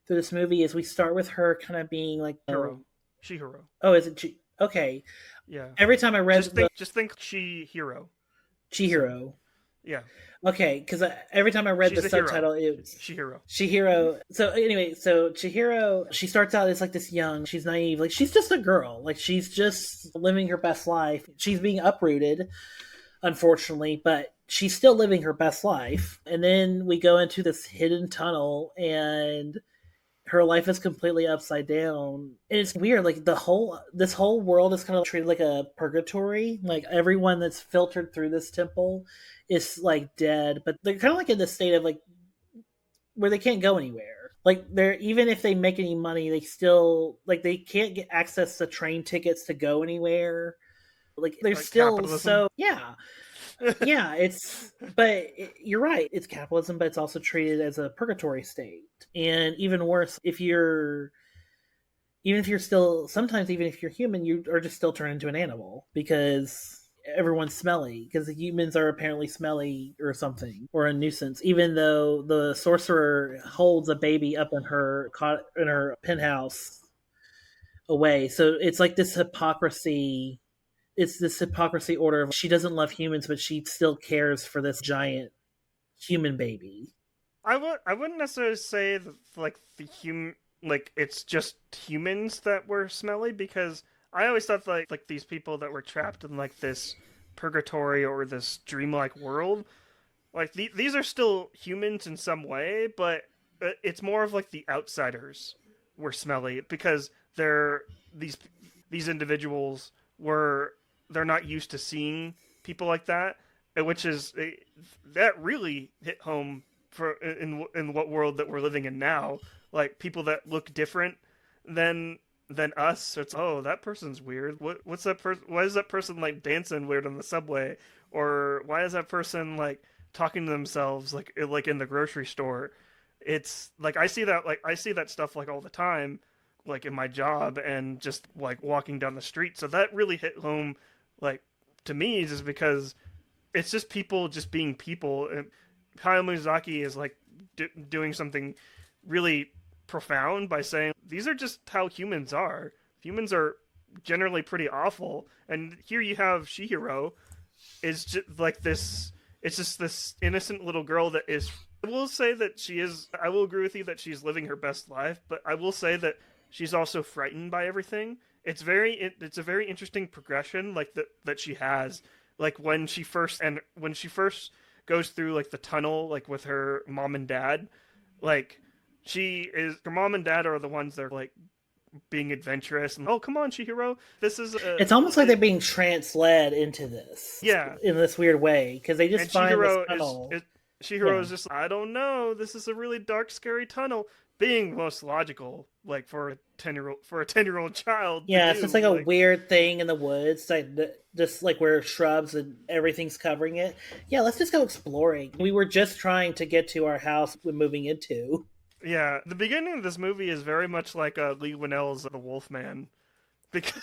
through this movie is we start with her kind of being like... Chihiro. Oh, is it Okay. Yeah. Every time I read... Just think Chihiro. Chihiro. Yeah, Okay, because every time I read she's the a hero. subtitle, it was Chihiro. Chihiro. So anyway, so Chihiro, she starts out as like this young, she's naive, like she's just a girl, like she's just living her best life. She's being uprooted, unfortunately, but she's still living her best life. And then we go into this hidden tunnel, and her life is completely upside down. And it's weird, like this whole world is kind of treated like a purgatory. Like everyone that's filtered through this temple is like dead, but they're kind of like in this state of like where they can't go anywhere. Like they're, even if they make any money, they still like they can't get access to train tickets to go anywhere. Like they're Like still capitalism. so yeah, you're right, it's capitalism, but it's also treated as a purgatory state. And even worse, even if you're still, sometimes even if you're human, you are just still turned into an animal because everyone's smelly, because the humans are apparently smelly or something, or a nuisance, even though the sorcerer holds a baby up in her penthouse away. So it's like this hypocrisy. It's this hypocrisy order of she doesn't love humans, but she still cares for this giant human baby. I wouldn't necessarily say that like the human like it's just humans that were smelly because I always thought like these people that were trapped in like this purgatory or this dreamlike world like these are still humans in some way, but it's more of like the outsiders were smelly because they're these individuals were they're not used to seeing people like that, which is that really hit home for in what world that we're living in now. Like people that look different than us. So it's that person's weird. What's that person? Why is that person like dancing weird on the subway? Or why is that person like talking to themselves like in the grocery store? It's like I see that stuff like all the time, like in my job and just like walking down the street. So that really hit home, like to me, just because it's just people just being people. And Hayao Miyazaki is like doing something really profound by saying these are just how humans are. Humans are generally pretty awful, and here you have Chihiro is just like this. It's just this innocent little girl that is. I will say that she is. I will agree with you that she's living her best life, but I will say that she's also frightened by everything. It's a very interesting progression like that she has. Like when she first goes through like the tunnel like with her mom and dad, like her mom and dad are the ones that are like being adventurous and come on Chihiro, this is It's almost like they're being transled into this, yeah, in this weird way, because they just and find this tunnel. Chihiro is just I don't know, this is a really dark scary tunnel, being most logical like for a 10-year-old child. Yeah, it's just like a weird thing in the woods, like just like where shrubs and everything's covering it. Yeah, let's just go exploring. We were just trying to get to our house we're moving into. Yeah, the beginning of this movie is very much like Lee Winnell's The Wolfman. Because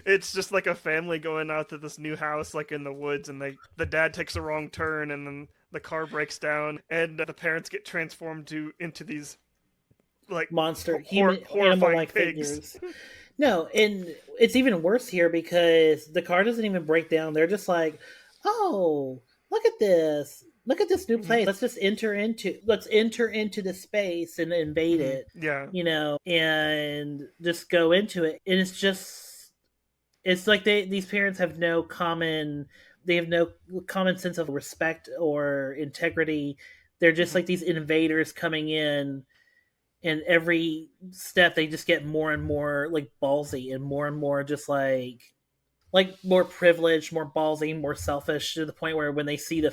it's just like a family going out to this new house like in the woods, and the dad takes a wrong turn and then the car breaks down and the parents get transformed into these like monster horrifying animal-like pigs. figures. No, and it's even worse here because the car doesn't even break down. They're just like, oh, look at this new place. Let's enter into the space and invade it. Yeah, and just go into it. And it's like these parents have no common sense of respect or integrity. They're just like these invaders coming in, and every step they just get more and more like ballsy and more just like more privileged, more ballsy, more selfish, to the point where when they see the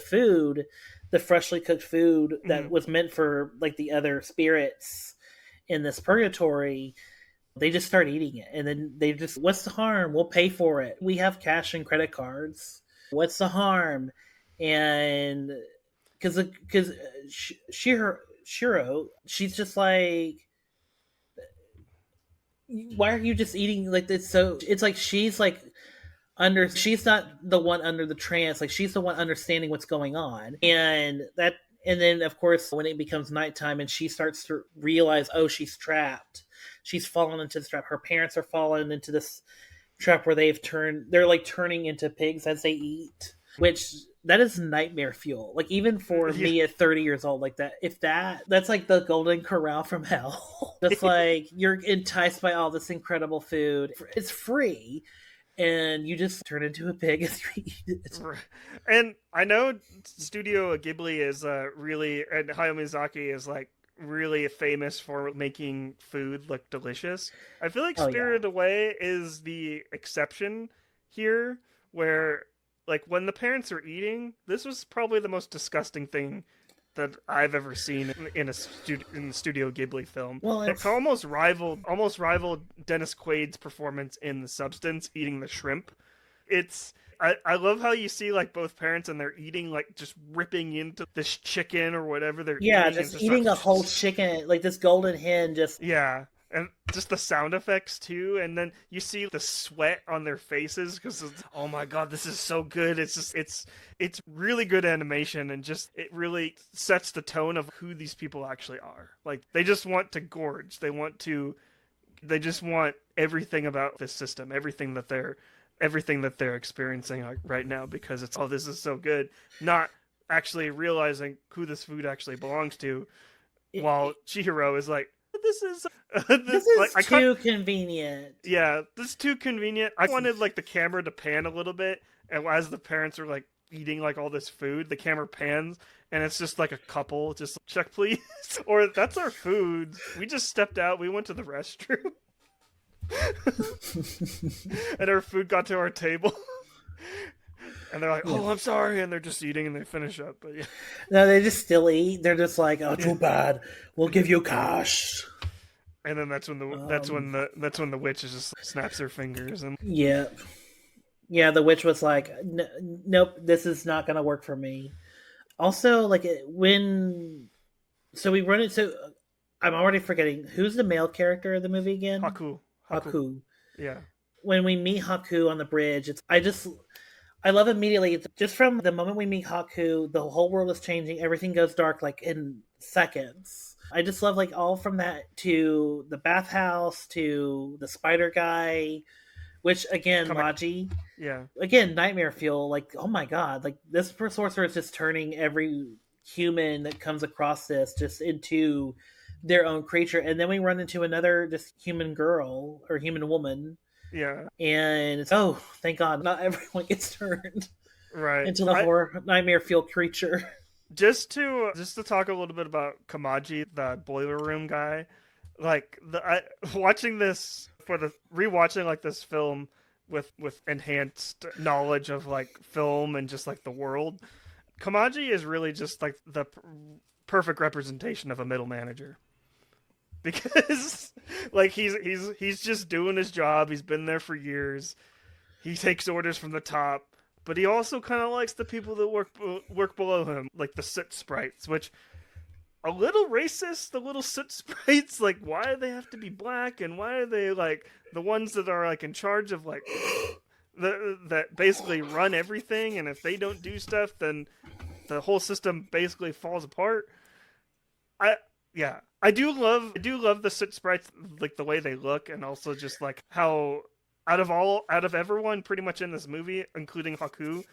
freshly cooked food that was meant for like the other spirits in this purgatory, they just start eating it. And then they just, what's the harm? We'll pay for it. We have cash and credit cards. What's the harm? And because Shiro, she's just like, why are you just eating like this? So it's like she's like she's not the one under the trance, like she's the one understanding what's going on. And then of course when it becomes nighttime and she starts to realize, oh, she's trapped, she's fallen into this trap, her parents are falling into this trap where they're like turning into pigs as they eat, which that is nightmare fuel. Like even for me at 30 years old, like that's like the golden corral from hell. Just like you're enticed by all this incredible food. It's free, and you just turn into a pig as you eat it. And I know Studio Ghibli is really, and Hayao Miyazaki is like really famous for making food look delicious. I feel like Spirited Away is the exception here, where like when the parents are eating, this was probably the most disgusting thing that I've ever seen in a Studio Ghibli film. Well, it almost rivaled Dennis Quaid's performance in The Substance, eating the shrimp. I love how you see like both parents and they're eating, like just ripping into this chicken or whatever they're eating. Just eating a whole chicken, like this golden hen. And just the sound effects too, and then you see the sweat on their faces because oh my god, this is so good. It's really good animation, and just it really sets the tone of who these people actually are. Like they just want to gorge. They just want everything about this system, everything that they're experiencing right now, because it's this is so good. Not actually realizing who this food actually belongs to, while Chihiro is like, this is like, too convenient. Yeah, this is too convenient. I wanted like the camera to pan a little bit, and as the parents are like eating like all this food, the camera pans and it's just like a couple just check please, or that's our food. We just stepped out. We went to the restroom, and our food got to our table. And they're like, oh, I'm sorry. And they're just eating and they finish up. But yeah. No, they just still eat. They're just like, oh, too bad. We'll give you cash. And then that's when the witch just snaps her fingers. And yeah. The witch was like, nope, this is not going to work for me. Also, like so we run it. So I'm already forgetting, who's the male character of the movie again? Haku. Yeah. When we meet Haku on the bridge, I love immediately. It's just from the moment we meet Haku, the whole world is changing. Everything goes dark like in seconds. I just love like all from that to the bathhouse to the spider guy, which again, Maji. Yeah. Again, nightmare fuel. Like, oh my god, like this sorcerer is just turning every human that comes across this just into their own creature. And then we run into another just human girl or human woman. Yeah. And it's, thank God, not everyone gets turned into the horror nightmare fuel creature. Just to talk a little bit about Kamaji, the boiler room guy. Like watching this rewatching like this film with enhanced knowledge of like film and just like the world. Kamaji is really just like the perfect representation of a middle manager. Because like he's just doing his job. He's been there for years. He takes orders from the top, but he also kind of likes the people that work below him, like the soot sprites, which a little racist. The little soot sprites, like why do they have to be black, and why are they like the ones that are like in charge of like that basically run everything, and if they don't do stuff, then the whole system basically falls apart. I do love the soot sprites, like the way they look, and also just like how out of everyone pretty much in this movie, including Haku,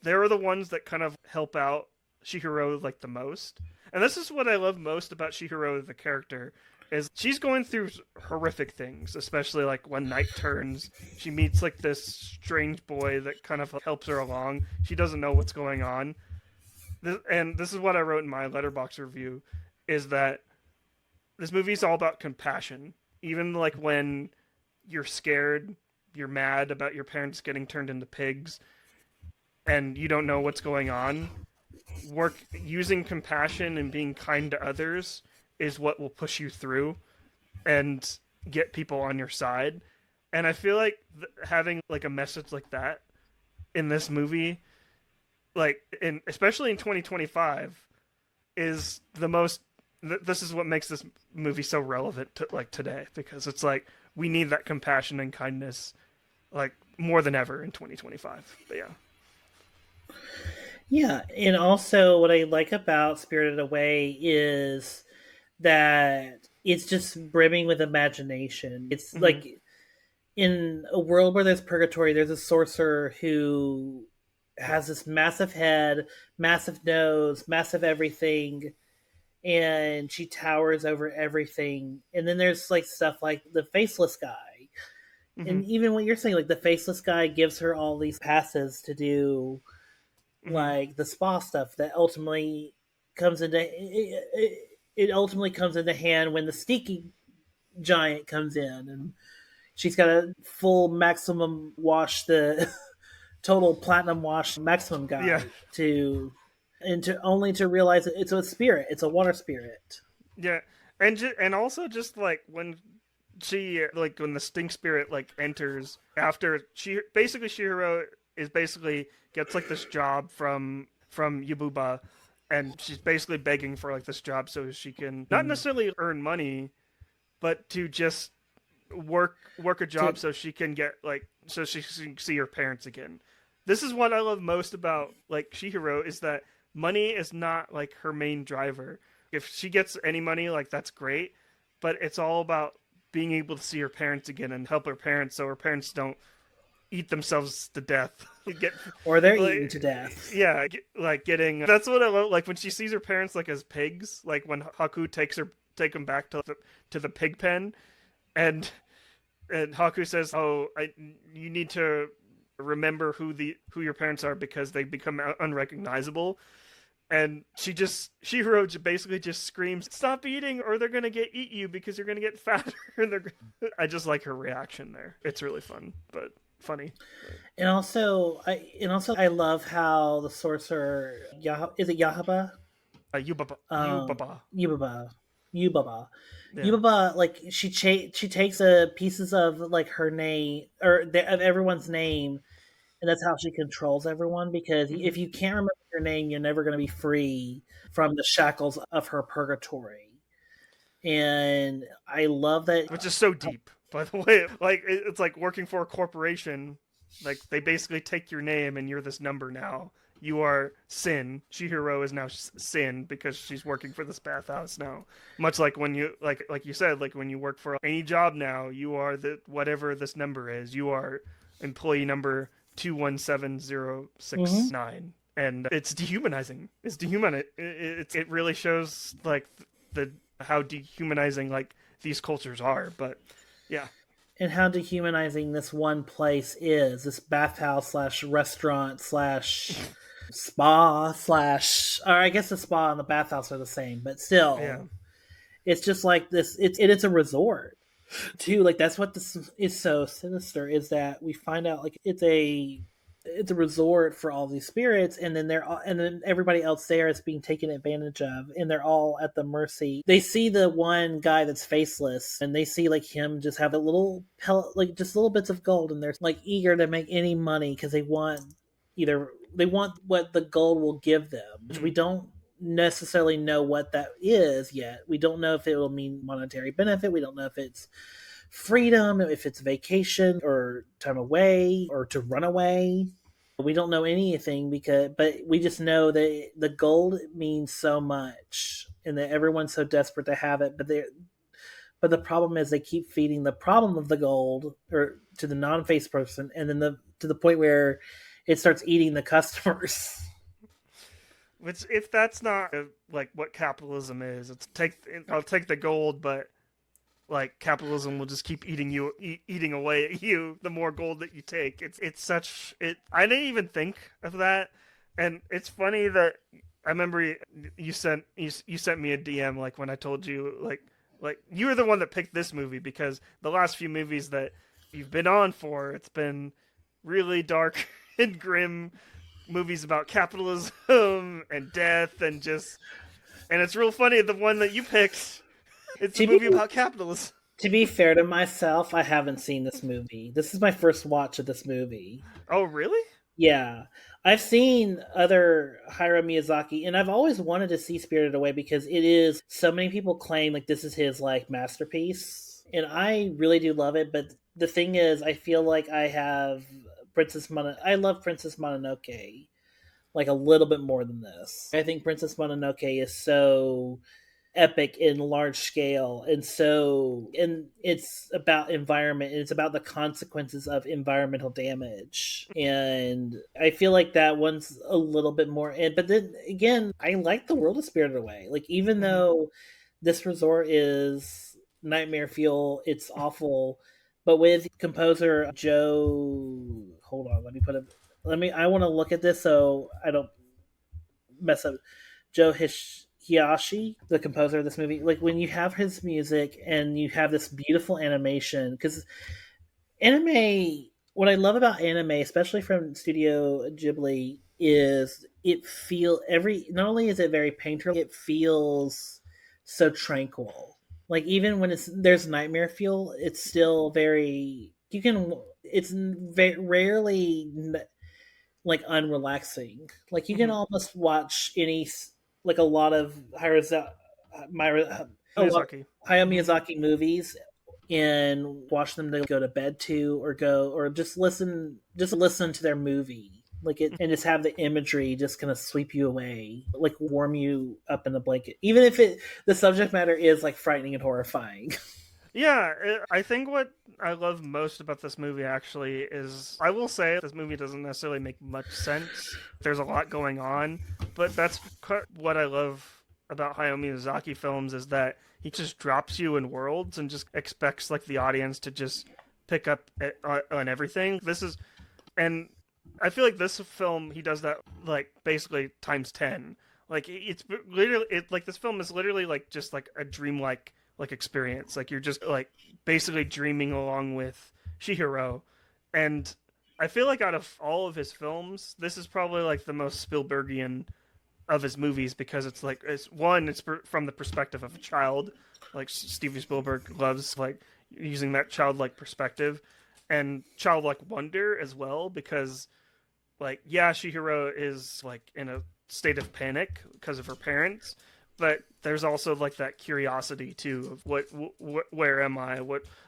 they're the ones that kind of help out Chihiro like the most. And this is what I love most about Chihiro the character, is she's going through horrific things, especially like when night turns. She meets like this strange boy that kind of helps her along. She doesn't know what's going on. And this is what I wrote in my Letterboxd review, is that this movie's all about compassion. Even like when you're scared, you're mad about your parents getting turned into pigs, and you don't know what's going on, using compassion and being kind to others is what will push you through and get people on your side. And I feel like having like a message like that in this movie, like especially in 2025, is the most. This is what makes this movie so relevant to like today, because it's like we need that compassion and kindness like more than ever in 2025. But yeah, and also what I like about Spirited Away is that it's just brimming with imagination. It's like in a world where there's purgatory, there's a sorcerer who has this massive head, massive nose, massive everything, and she towers over everything. And then there's like stuff like the faceless guy. Mm-hmm. And even what you're saying, like the faceless guy gives her all these passes to do like the spa stuff that ultimately comes into it ultimately comes into hand when the sneaky giant comes in, and she's got a full maximum wash, the total platinum wash maximum guy Yeah. to only to realize that it's a spirit, it's a water spirit. Yeah, and also just like when she like when the stink spirit like enters after she basically Chihiro is basically gets like this job from Yububa, and she's basically begging for like this job so she can not necessarily earn money, but to just work a job so she can get like so she can see her parents again. This is what I love most about like Chihiro is that money is not like her main driver. If she gets any money, like that's great, but it's all about being able to see her parents again and help her parents so her parents don't eat themselves to death. Or they're like, eaten to death. Yeah, like getting that's what I love. Like when she sees her parents like as pigs, like when Haku take them back to the pig pen, and Haku says, "Oh, you need to remember who your parents are because they become unrecognizable." And Chihiro basically just screams, "Stop eating, or they're gonna eat you because you're gonna get fatter." And I just like her reaction there. It's really fun, but funny. And also I love how the sorcerer is it Yahaba? Yubaba, Um, Yubaba. Yubaba, Yubaba, Yeah. Yubaba. Like she takes a pieces of like her name or of everyone's name, and that's how she controls everyone. Because if you can't remember your name, you're never going to be free from the shackles of her purgatory. And I love that. Which is so deep, by the way. Like it's like working for a corporation. Like they basically take your name and you're this number now. You are Sin. Chihiro is now Sin because she's working for this bathhouse now. Much like when you like you said, like when you work for any job now, you are the whatever this number is. You are employee number 217069. And it's dehumanizing. It's dehumanizing. It really shows like the how dehumanizing like these cultures are. But yeah, And how dehumanizing this one place is, this bathhouse slash restaurant slash spa slash, or I guess the spa and the bathhouse are the same, but still, yeah. it's just like this. It's a resort too. Like that's what this is so sinister, is that we find out like it's a resort for all these spirits, and then and then everybody else there is being taken advantage of, and they're all at the mercy. They see the one guy that's faceless, and they see like him just have a little like just little bits of gold, and they're like eager to make any money because they want what the gold will give them, which we don't necessarily know what that is yet. We don't know if it will mean monetary benefit. We don't know if it's freedom, if it's vacation or time away or to run away. We don't know anything but we just know that the gold means so much and that everyone's so desperate to have it. But the problem is they keep feeding the problem of the gold or to the non-face person, and then to the point where it starts eating the customers. Which if that's not like what capitalism is, I'll take the gold, but like capitalism will just keep eating away at you the more gold that you take. It's such it. I didn't even think of that, and it's funny that I remember you sent me a DM like when I told you like you were the one that picked this movie because the last few movies that you've been on for it's been really dark and grim movies about capitalism and death and it's real funny the one that you picked. It's a movie about capitalism. To be fair to myself, I haven't seen this movie. This is my first watch of this movie. Oh, really? Yeah. I've seen other Hayao Miyazaki, and I've always wanted to see Spirited Away because it is, so many people claim like this is his like masterpiece. And I really do love it, but the thing is, I feel like I have I love Princess Mononoke like a little bit more than this. I think Princess Mononoke is so epic and large scale, and it's about environment, and it's about the consequences of environmental damage, and I feel like that one's a little bit more. And but then again, I like the world of Spirited Away. Like, even though this resort is nightmare fuel, it's awful, but with composer Joe, hold on, I want to look at this so I don't mess up. Joe Hiyashi, the composer of this movie, like, when you have his music and you have this beautiful animation, because anime, what I love about anime, especially from Studio Ghibli, is not only is it very painterly, it feels so tranquil. Like, even when there's nightmare fuel, it's still very, it's very rarely like unrelaxing. Like, you can almost watch like a lot of Miyazaki. Hayao Miyazaki movies and watch them to go to bed to, or just listen to their movie, like it, and just have the imagery just kind of sweep you away, like warm you up in a blanket, even if the subject matter is like frightening and horrifying. Yeah, I think what I love most about this movie actually is, I will say this movie doesn't necessarily make much sense. There's a lot going on, but that's what I love about Hayao Miyazaki films, is that he just drops you in worlds and just expects like the audience to just pick up on everything. And I feel like this film, he does that like basically times 10. Like, it's literally, like, this film is literally like just like a dreamlike like experience. Like, you're just like basically dreaming along with Chihiro. And I feel like out of all of his films, this is probably like the most Spielbergian of his movies, because it's like, it's from the perspective of a child. Like, Steven Spielberg loves like using that childlike perspective and childlike wonder as well, because like, yeah, Chihiro is like in a state of panic because of her parents, but there's also like that curiosity too of what where am I,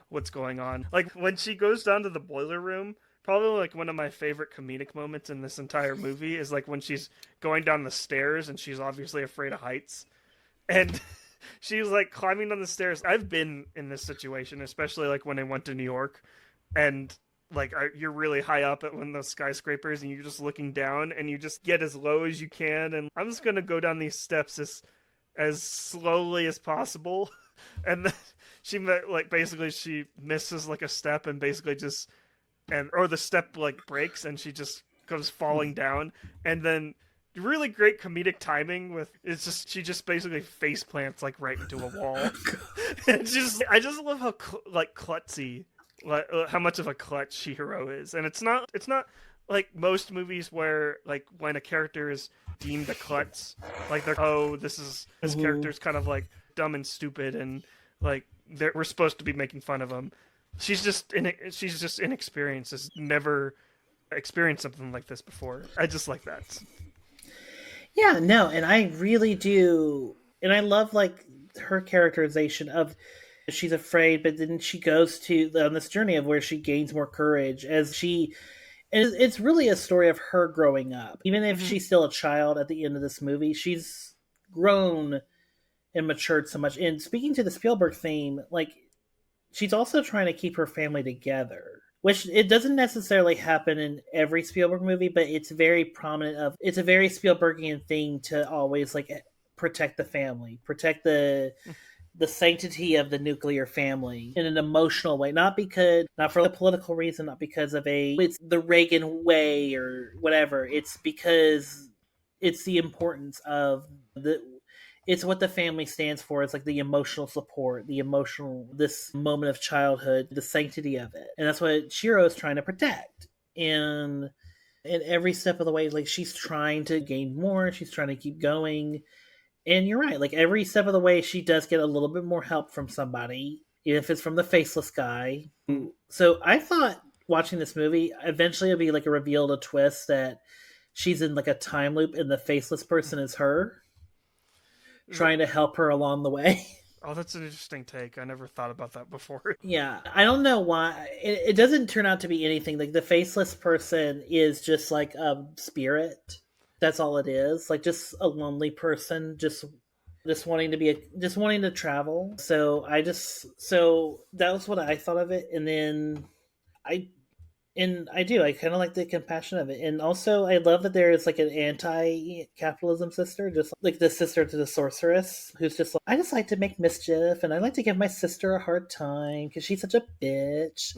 what's going on. Like, when she goes down to the boiler room, probably like one of my favorite comedic moments in this entire movie is like when she's going down the stairs and she's obviously afraid of heights, and she's like climbing down the stairs. I've been in this situation, especially like when I went to New York, and like you're really high up at one of those skyscrapers and you're just looking down and you just get as low as you can, and I'm just gonna go down these steps as slowly as possible. And then she misses like a step and basically just, or the step like breaks and she just goes falling down, and then really great comedic timing with, she just basically face plants like right into a wall. And I just love how like klutzy, like how much of a klutz Chihiro is. And it's not like most movies where like when a character is deemed a klutz, like this character's kind of like dumb and stupid, and like we're supposed to be making fun of him. She's just inexperienced, has never experienced something like this before. I just like that. Yeah, no, and I really do, and I love like her characterization of, she's afraid, but then she goes on this journey of where she gains more courage and it's really a story of her growing up. Even if she's still a child at the end of this movie, she's grown and matured so much. And speaking to the Spielberg theme, like, she's also trying to keep her family together, which it doesn't necessarily happen in every Spielberg movie, but it's very prominent it's a very Spielbergian thing to always like protect the family, protect the sanctity of the nuclear family in an emotional way, not for a political reason, not because of it's the Reagan way or whatever. It's because it's the importance of it's what the family stands for. It's like the emotional support, this moment of childhood, the sanctity of it. And that's what Chihiro is trying to protect. And in every step of the way, like, she's trying to gain more, she's trying to keep going. And you're right, like, every step of the way, she does get a little bit more help from somebody, even if it's from the faceless guy. So I thought, watching this movie, eventually it'll be like a reveal, a twist, that she's in like a time loop and the faceless person is her, trying to help her along the way. Oh, that's an interesting take. I never thought about that before. Yeah, I don't know why. It doesn't turn out to be anything. Like, the faceless person is just like a spirit. That's all it is. Like, just a lonely person, just just wanting to travel. So that was what I thought of it, and then I I kind of like the compassion of it, and also I love that there is like an anti-capitalism sister, just like the sister to the sorceress, who's just like, I just like to make mischief, and I like to give my sister a hard time because she's such a bitch.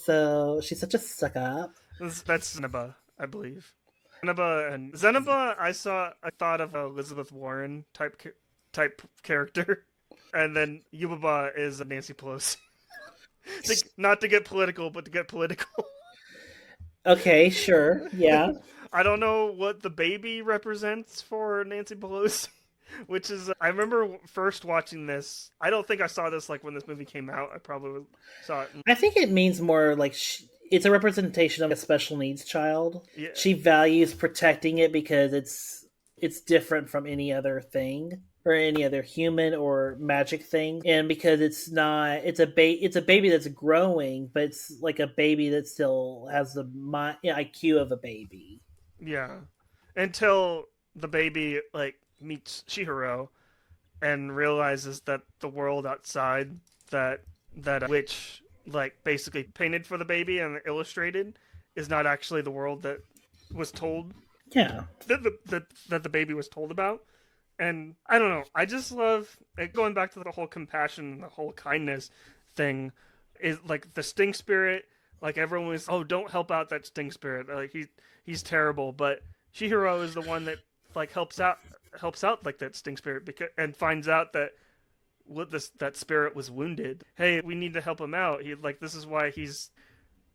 So she's such a suck up. That's Zenaba, I believe. Zenaba, I thought of Elizabeth Warren type character, and then Yubaba is Nancy Pelosi. Not to get political, but to get political. Okay, sure, yeah. I don't know what the baby represents for Nancy Pelosi, which is I remember first watching this. I don't think I saw this like when this movie came out. I probably saw it. I think it means more like it's a representation of a special needs child. Yeah. She values protecting it because it's different from any other thing or any other human or magic thing, and because it's a baby that's growing, but it's like a baby that still has the IQ of a baby. Yeah, until the baby like meets Chihiro and realizes that the world outside that witch like basically painted for the baby and illustrated is not actually the world that was told. Yeah, that the baby was told about. And I don't know. I just love going back to the whole compassion and the whole kindness thing. Is like the sting spirit. Like everyone was, oh, don't help out that sting spirit. Like he's terrible. But Chihiro is the one that like helps out like that sting spirit and finds out that that spirit was wounded. Hey, we need to help him out. This is why he's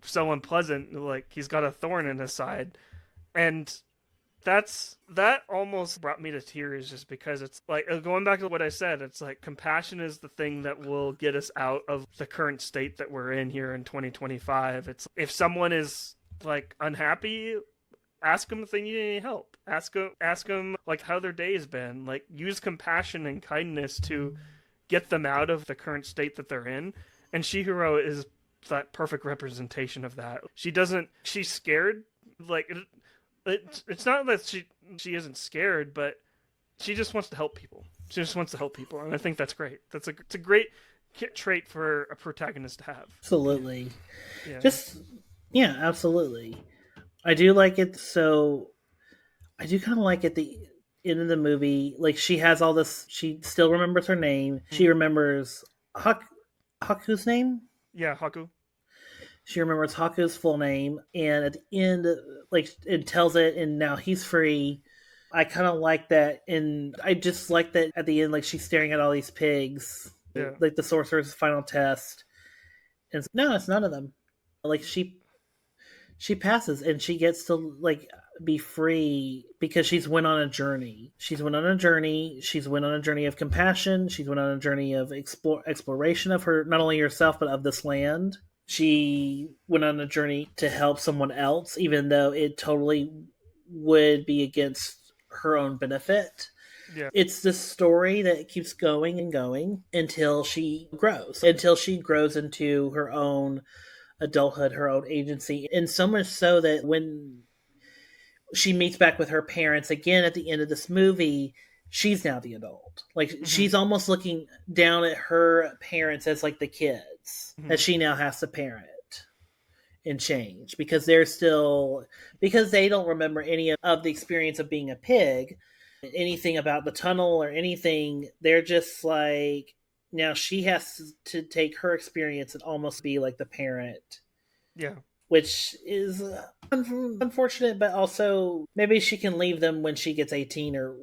so unpleasant. Like he's got a thorn in his side, and that almost brought me to tears just because it's like going back to what I said, it's like compassion is the thing that will get us out of the current state that we're in here in 2025. It's if someone is like unhappy, ask them if they need any help. Ask them like how their day has been. Like use compassion and kindness to get them out of the current state that they're in. And Chihiro is that perfect representation of that. She's scared. Like it's not that she isn't scared, but she just wants to help people. She just wants to help people, and I think that's great. It's a great trait for a protagonist to have. Absolutely. Yeah. Absolutely. I do like it. So I do kind of like at the end of the movie, like she has all this. She still remembers her name. She remembers Haku's name. Yeah, Haku. She remembers Haku's full name, and at the end, like it tells it, and now he's free. I kind of like that, and I just like that at the end, like she's staring at all these pigs, like the sorcerer's final test. And no, it's none of them. Like she passes, and she gets to like be free because she's went on a journey. She's went on a journey. She's went on a journey of compassion. She's went on a journey of exploration of her, not only herself but of this land. She went on a journey to help someone else, even though it totally would be against her own benefit. Yeah. It's this story that keeps going and going until she grows into her own adulthood, her own agency. And so much so that when she meets back with her parents again at the end of this movie, she's now the adult. Like she's almost looking down at her parents as like the kids that she now has to parent and change because they don't remember any of the experience of being a pig, anything about the tunnel or anything. They're just like, now she has to take her experience and almost be like the parent. Yeah. Which is unfortunate, but also maybe she can leave them when she gets 18 or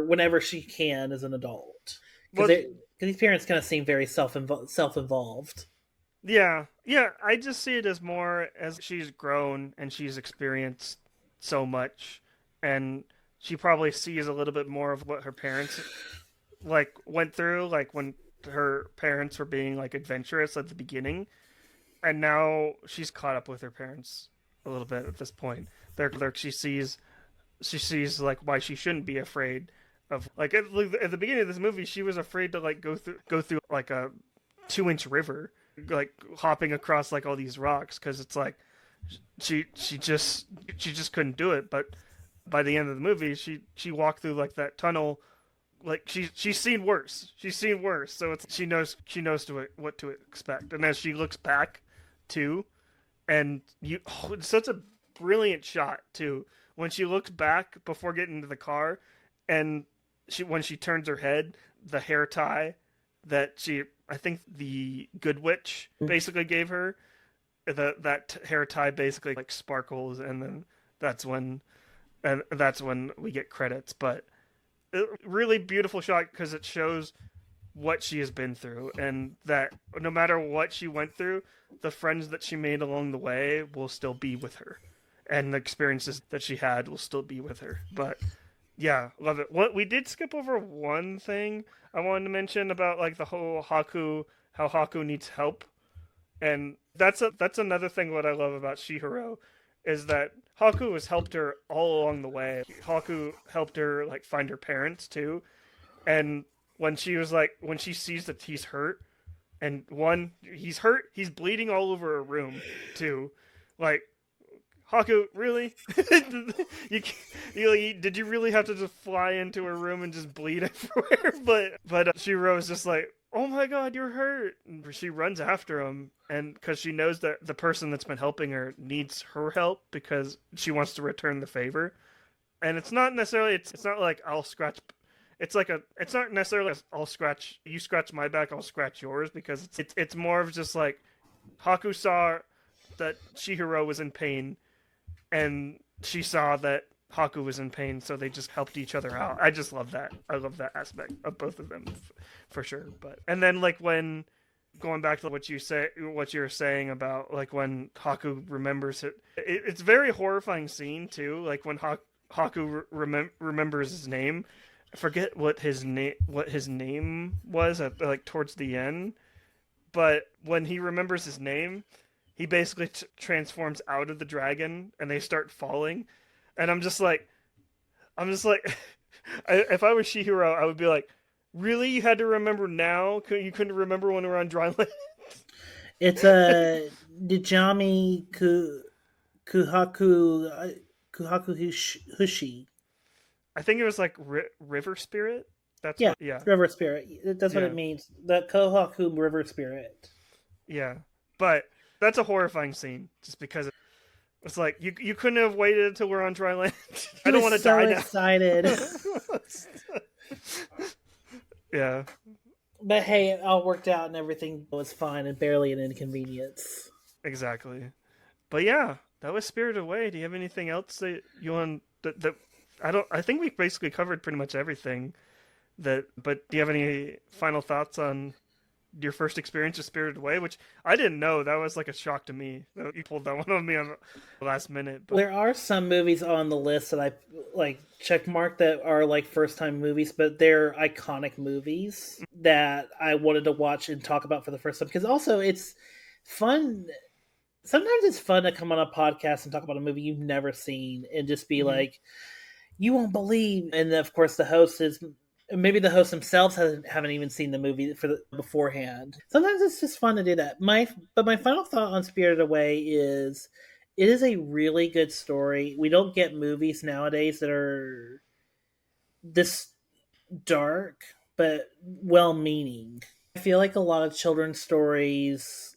whenever she can as an adult. Because these parents kind of seem very self-involved. Yeah. I just see it as more as she's grown and she's experienced so much, and she probably sees a little bit more of what her parents like went through, like when her parents were being like adventurous at the beginning. And now she's caught up with her parents a little bit at this point. She sees like why she shouldn't be afraid of like at the beginning of this movie. She was afraid to like go through like a 2-inch river, like hopping across like all these rocks because it's like she just couldn't do it. But by the end of the movie, she walked through like that tunnel like she's seen worse. She's seen worse, so she knows what to expect. And as she looks back, too, and it's such a brilliant shot too when she looks back before getting into the car, and when she turns her head, the hair tie that I think the Good Witch basically gave her, that hair tie basically like sparkles, and then that's when we get credits. But really beautiful shot because it shows what she has been through, and that no matter what she went through, the friends that she made along the way will still be with her, and the experiences that she had will still be with her. But yeah, love it. What we did skip over one thing I wanted to mention about like the whole how Haku needs help, and that's another thing what I love about Chihiro is that Haku has helped her all along the way. Haku helped her like find her parents too, and when she sees that he's hurt, and he's hurt, he's bleeding all over her room too, like, Haku, really? Did you really have to just fly into her room and just bleed everywhere? But Chihiro is just like, oh my god, you're hurt. And she runs after him, and because she knows that the person that's been helping her needs her help because she wants to return the favor. And it's not necessarily, it's not like I'll scratch. It's not necessarily you scratch my back, I'll scratch yours, because it's more of just like Haku saw that Chihiro was in pain, and she saw that Haku was in pain, so they just helped each other out. I just love that. I love that aspect of both of them, for sure. And then like when going back to what you were saying about like when Haku remembers it's a very horrifying scene too. Like when Haku remembers his name. I forget what his name was at like towards the end, but when he remembers his name, he basically transforms out of the dragon, and they start falling. And I'm just like, if I was Chihiro, I would be like, really? You had to remember now? You couldn't remember when we were on dry land? It's a Dijami Kuhaku Hushi. I think it was like river spirit. That's yeah, what, yeah, river spirit. That's what it means. The Kohaku river spirit. Yeah, but that's a horrifying scene, just because it's like you couldn't have waited until we're on dry land. I don't want to die now. Excited. Yeah. But hey, it all worked out and everything was fine and barely an inconvenience. Exactly. But yeah, that was Spirited Away. Do you have anything else that you want that I think we basically covered pretty much everything. But do you have any final thoughts on your first experience with Spirited Away, which I didn't know? That was like a shock to me. You pulled that one on me on the last minute. But there are some movies on the list that I like checkmark that are like first time movies, but they're iconic movies that I wanted to watch and talk about for the first time, because also it's fun. Sometimes it's fun to come on a podcast and talk about a movie you've never seen and just be like, you won't believe. And of course the host is, maybe the hosts themselves haven't even seen the movie beforehand. Sometimes it's just fun to do that. But my final thought on Spirited Away is, it is a really good story. We don't get movies nowadays that are this dark, but well-meaning. I feel like a lot of children's stories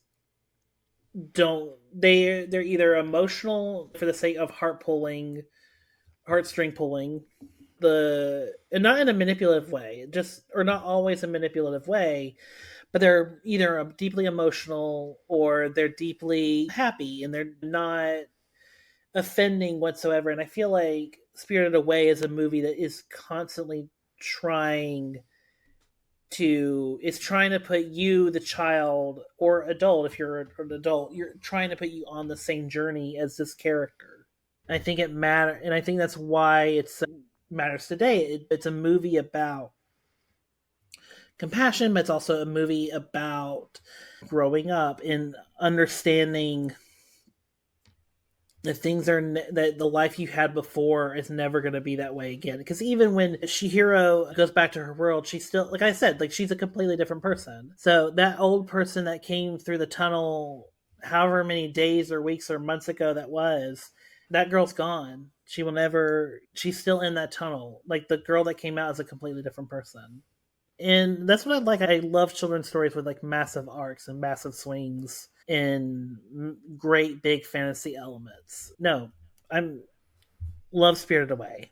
they're either emotional for the sake of heartstring pulling, and not in a manipulative way, or not always a manipulative way, but they're either deeply emotional or they're deeply happy and they're not offending whatsoever. And I feel like Spirited Away is a movie that is constantly trying to put you, the child or adult, if you're an adult, you're trying to put you on the same journey as this character. I think it matters, and I think that's why it matters today. It's a movie about compassion, but it's also a movie about growing up and understanding that that the life you had before is never going to be that way again. Because even when Chihiro goes back to her world, she's still, like I said, like she's a completely different person. So that old person that came through the tunnel, however many days or weeks or months ago that was That girl's gone. She will never. She's still in that tunnel. Like the girl that came out is a completely different person. And that's what I like. I love children's stories with like massive arcs and massive swings and great big fantasy elements. No, I'm love Spirited Away.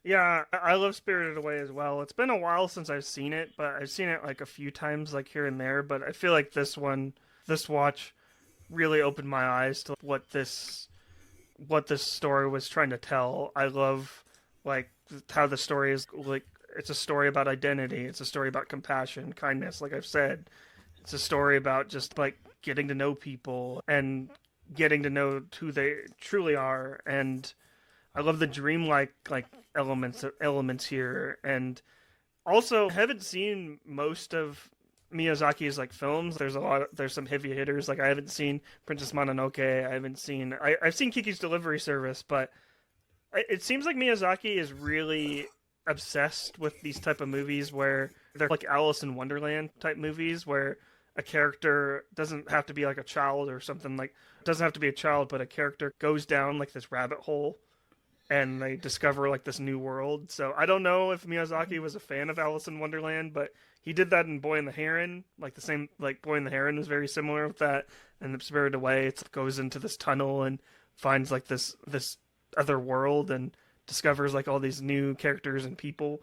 Yeah, I love Spirited Away as well. It's been a while since I've seen it, but I've seen it like a few times, like here and there. But I feel like this watch, really opened my eyes to what this story was trying to tell. I love like how the story is like. It's a story about identity. It's a story about compassion, kindness. Like I've said, it's a story about just like getting to know people and getting to know who they truly are. And I love the dreamlike like elements here. And also, I haven't seen most of Miyazaki's like films. There's some heavy hitters. Like I haven't seen Princess Mononoke. I've seen Kiki's Delivery Service, but it seems like Miyazaki is really obsessed with these type of movies where they're like Alice in Wonderland type movies where a character doesn't have to be like a child or something, like doesn't have to be a child, but a character goes down like this rabbit hole and they discover like this new world. So I don't know if Miyazaki was a fan of Alice in Wonderland, but he did that in Boy and the Heron. Like the same, like Boy and the Heron was very similar with that. And the Spirited Away, it goes into this tunnel and finds like this other world and discovers like all these new characters and people.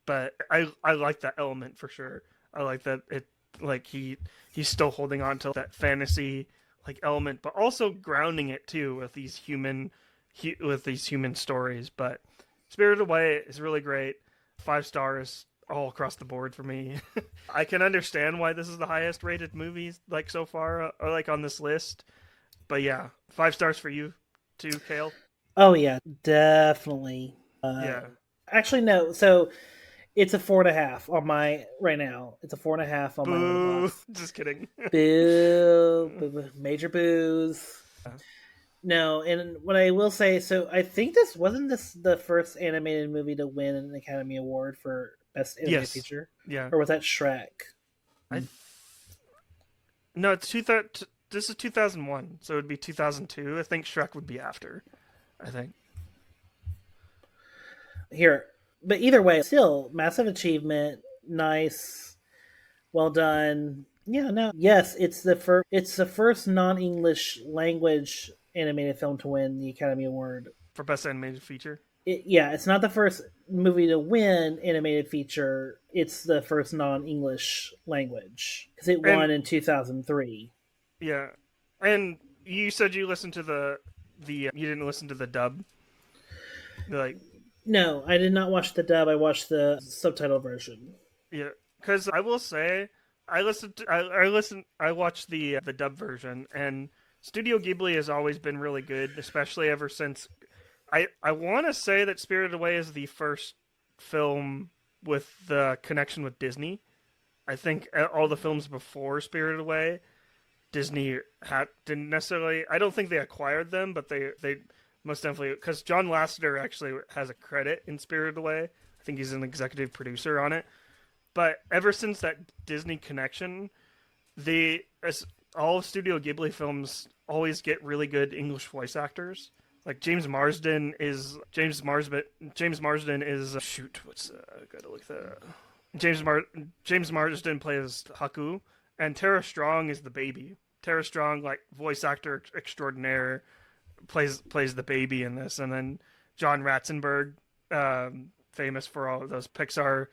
But I like that element for sure. I like that it like he's still holding on to that fantasy like element, but also grounding it too with these human stories. But Spirited Away is really great. 5 stars all across the board for me. I can understand why this is the highest rated movie like so far or like on this list. But yeah, 5 stars for you too, Kale. Oh yeah, definitely. Yeah. Actually, no. So it's a 4.5 on my right now. It's a 4.5 on my Boo. Letterboxd. Just kidding. Boo, major boos. No, and what I will say, so I think this wasn't the first animated movie to win an Academy Award for Best Animated Feature. Yeah. Or was that Shrek? No, this is 2001, so it would be 2002. I think Shrek would be after. I think. Here, but either way, still massive achievement, nice, well done. Yeah, no, yes, it's the first non-English language animated film to win the Academy Award For Best Animated Feature? It's not the first movie to win animated feature. It's the first non-English language because it won in 2003. Yeah, and you said you listened to the you didn't listen to the dub. Like, no, I did not watch the dub. I watched the subtitle version. Yeah, because I will say I watched the dub version, and Studio Ghibli has always been really good, especially ever since. I want to say that Spirited Away is the first film with the connection with Disney. I think all the films before Spirited Away, Disney didn't necessarily. I don't think they acquired them, but they most definitely, because John Lasseter actually has a credit in Spirited Away. I think he's an executive producer on it. But ever since that Disney connection, all of Studio Ghibli films always get really good English voice actors. Like James Marsden is shoot. Gotta look that up. James Marsden plays Haku, and Tara Strong is the baby. Tara Strong, like voice actor extraordinaire, plays the baby in this, and then John Ratzenberg, famous for all of those Pixar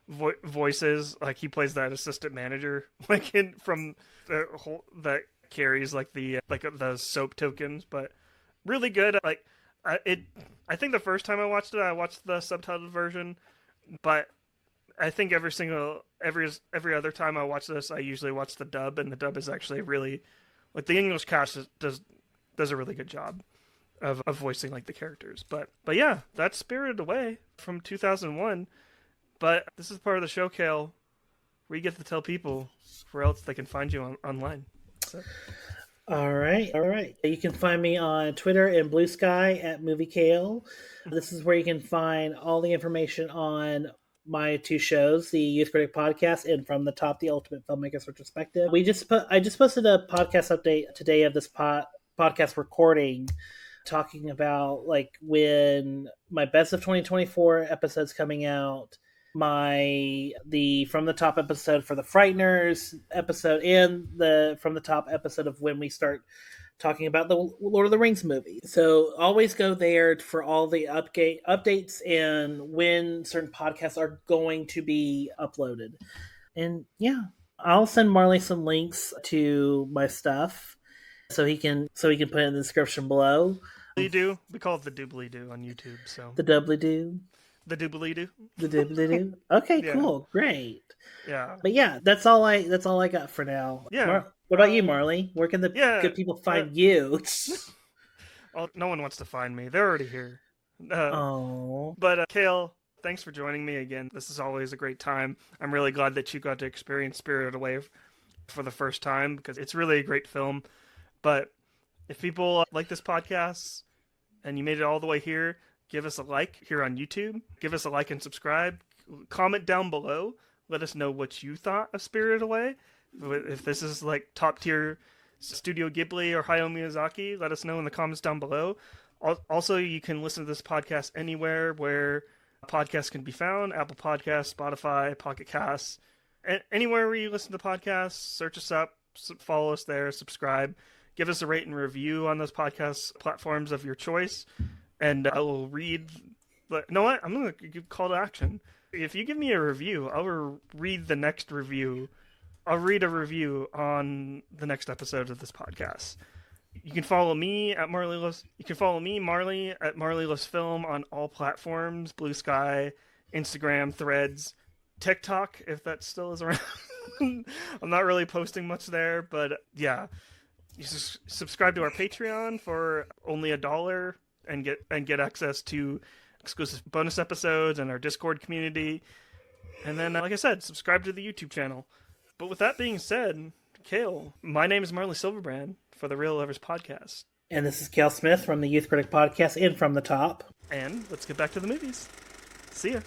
voices, like he plays that assistant manager, like from the whole that carries like the soap tokens, but really good. Like I think the first time I watched it, I watched the subtitled version, but I think every other time I watch this, I usually watch the dub, and the dub is actually really, like the English cast does a really good job of voicing like the characters. But yeah, that's Spirited Away from 2001. But this is part of the show, Kale, where you get to tell people where else they can find you online. So. All right. You can find me on Twitter and Blue Sky at Movie Kale. This is where you can find all the information on my 2 shows, the Youth Critic podcast and From the Top, the Ultimate Filmmakers Retrospective. I just posted a podcast update today of this podcast recording talking about like when my best of 2024 episode's coming out, the From the Top episode for the Frighteners episode, and the From the Top episode of when we start talking about the Lord of the Rings movie. So always go there for all the updates and when certain podcasts are going to be uploaded. And yeah, I'll send Marley some links to my stuff so he can put it in the description below. Do we call it the doobly doo on YouTube? So The doubly do. the doobly doo. The doobly do. Okay, Yeah. cool, great. Yeah. But yeah, that's all I got for now. Yeah. What about you, Marley? Where can the good people find you? Oh, no one wants to find me. They're already here. Oh, But Kale, thanks for joining me again. This is always a great time. I'm really glad that you got to experience Spirited Away for the first time because it's really a great film. But if people like this podcast and you made it all the way here, give us a like here on YouTube. Give us a like and subscribe. Comment down below. Let us know what you thought of Spirited Away. If this is like top tier Studio Ghibli or Hayao Miyazaki, let us know in the comments down below. Also, you can listen to this podcast anywhere where podcasts can be found. Apple Podcasts, Spotify, Pocket Casts. Anywhere where you listen to podcasts, search us up, follow us there, subscribe. Give us a rate and review on those podcast platforms of your choice. And I will read... You know what? I'm going to give call to action. If you give me a review, I'll read the next review. I'll read a review on the next episode of this podcast. You can follow me at Marley. You can follow me, Marley, at Marleyless Film on all platforms: Blue Sky, Instagram, Threads, TikTok, if that still is around. I'm not really posting much there, but yeah, you subscribe to our Patreon for only $1 and get access to exclusive bonus episodes and our Discord community. And then, like I said, subscribe to the YouTube channel. But with that being said, Kale, my name is Marley Silverbrand for the Real Lovers Podcast. and this is Kale Smith from the Youth Critic Podcast and From the Top. And let's get back to the movies. See ya.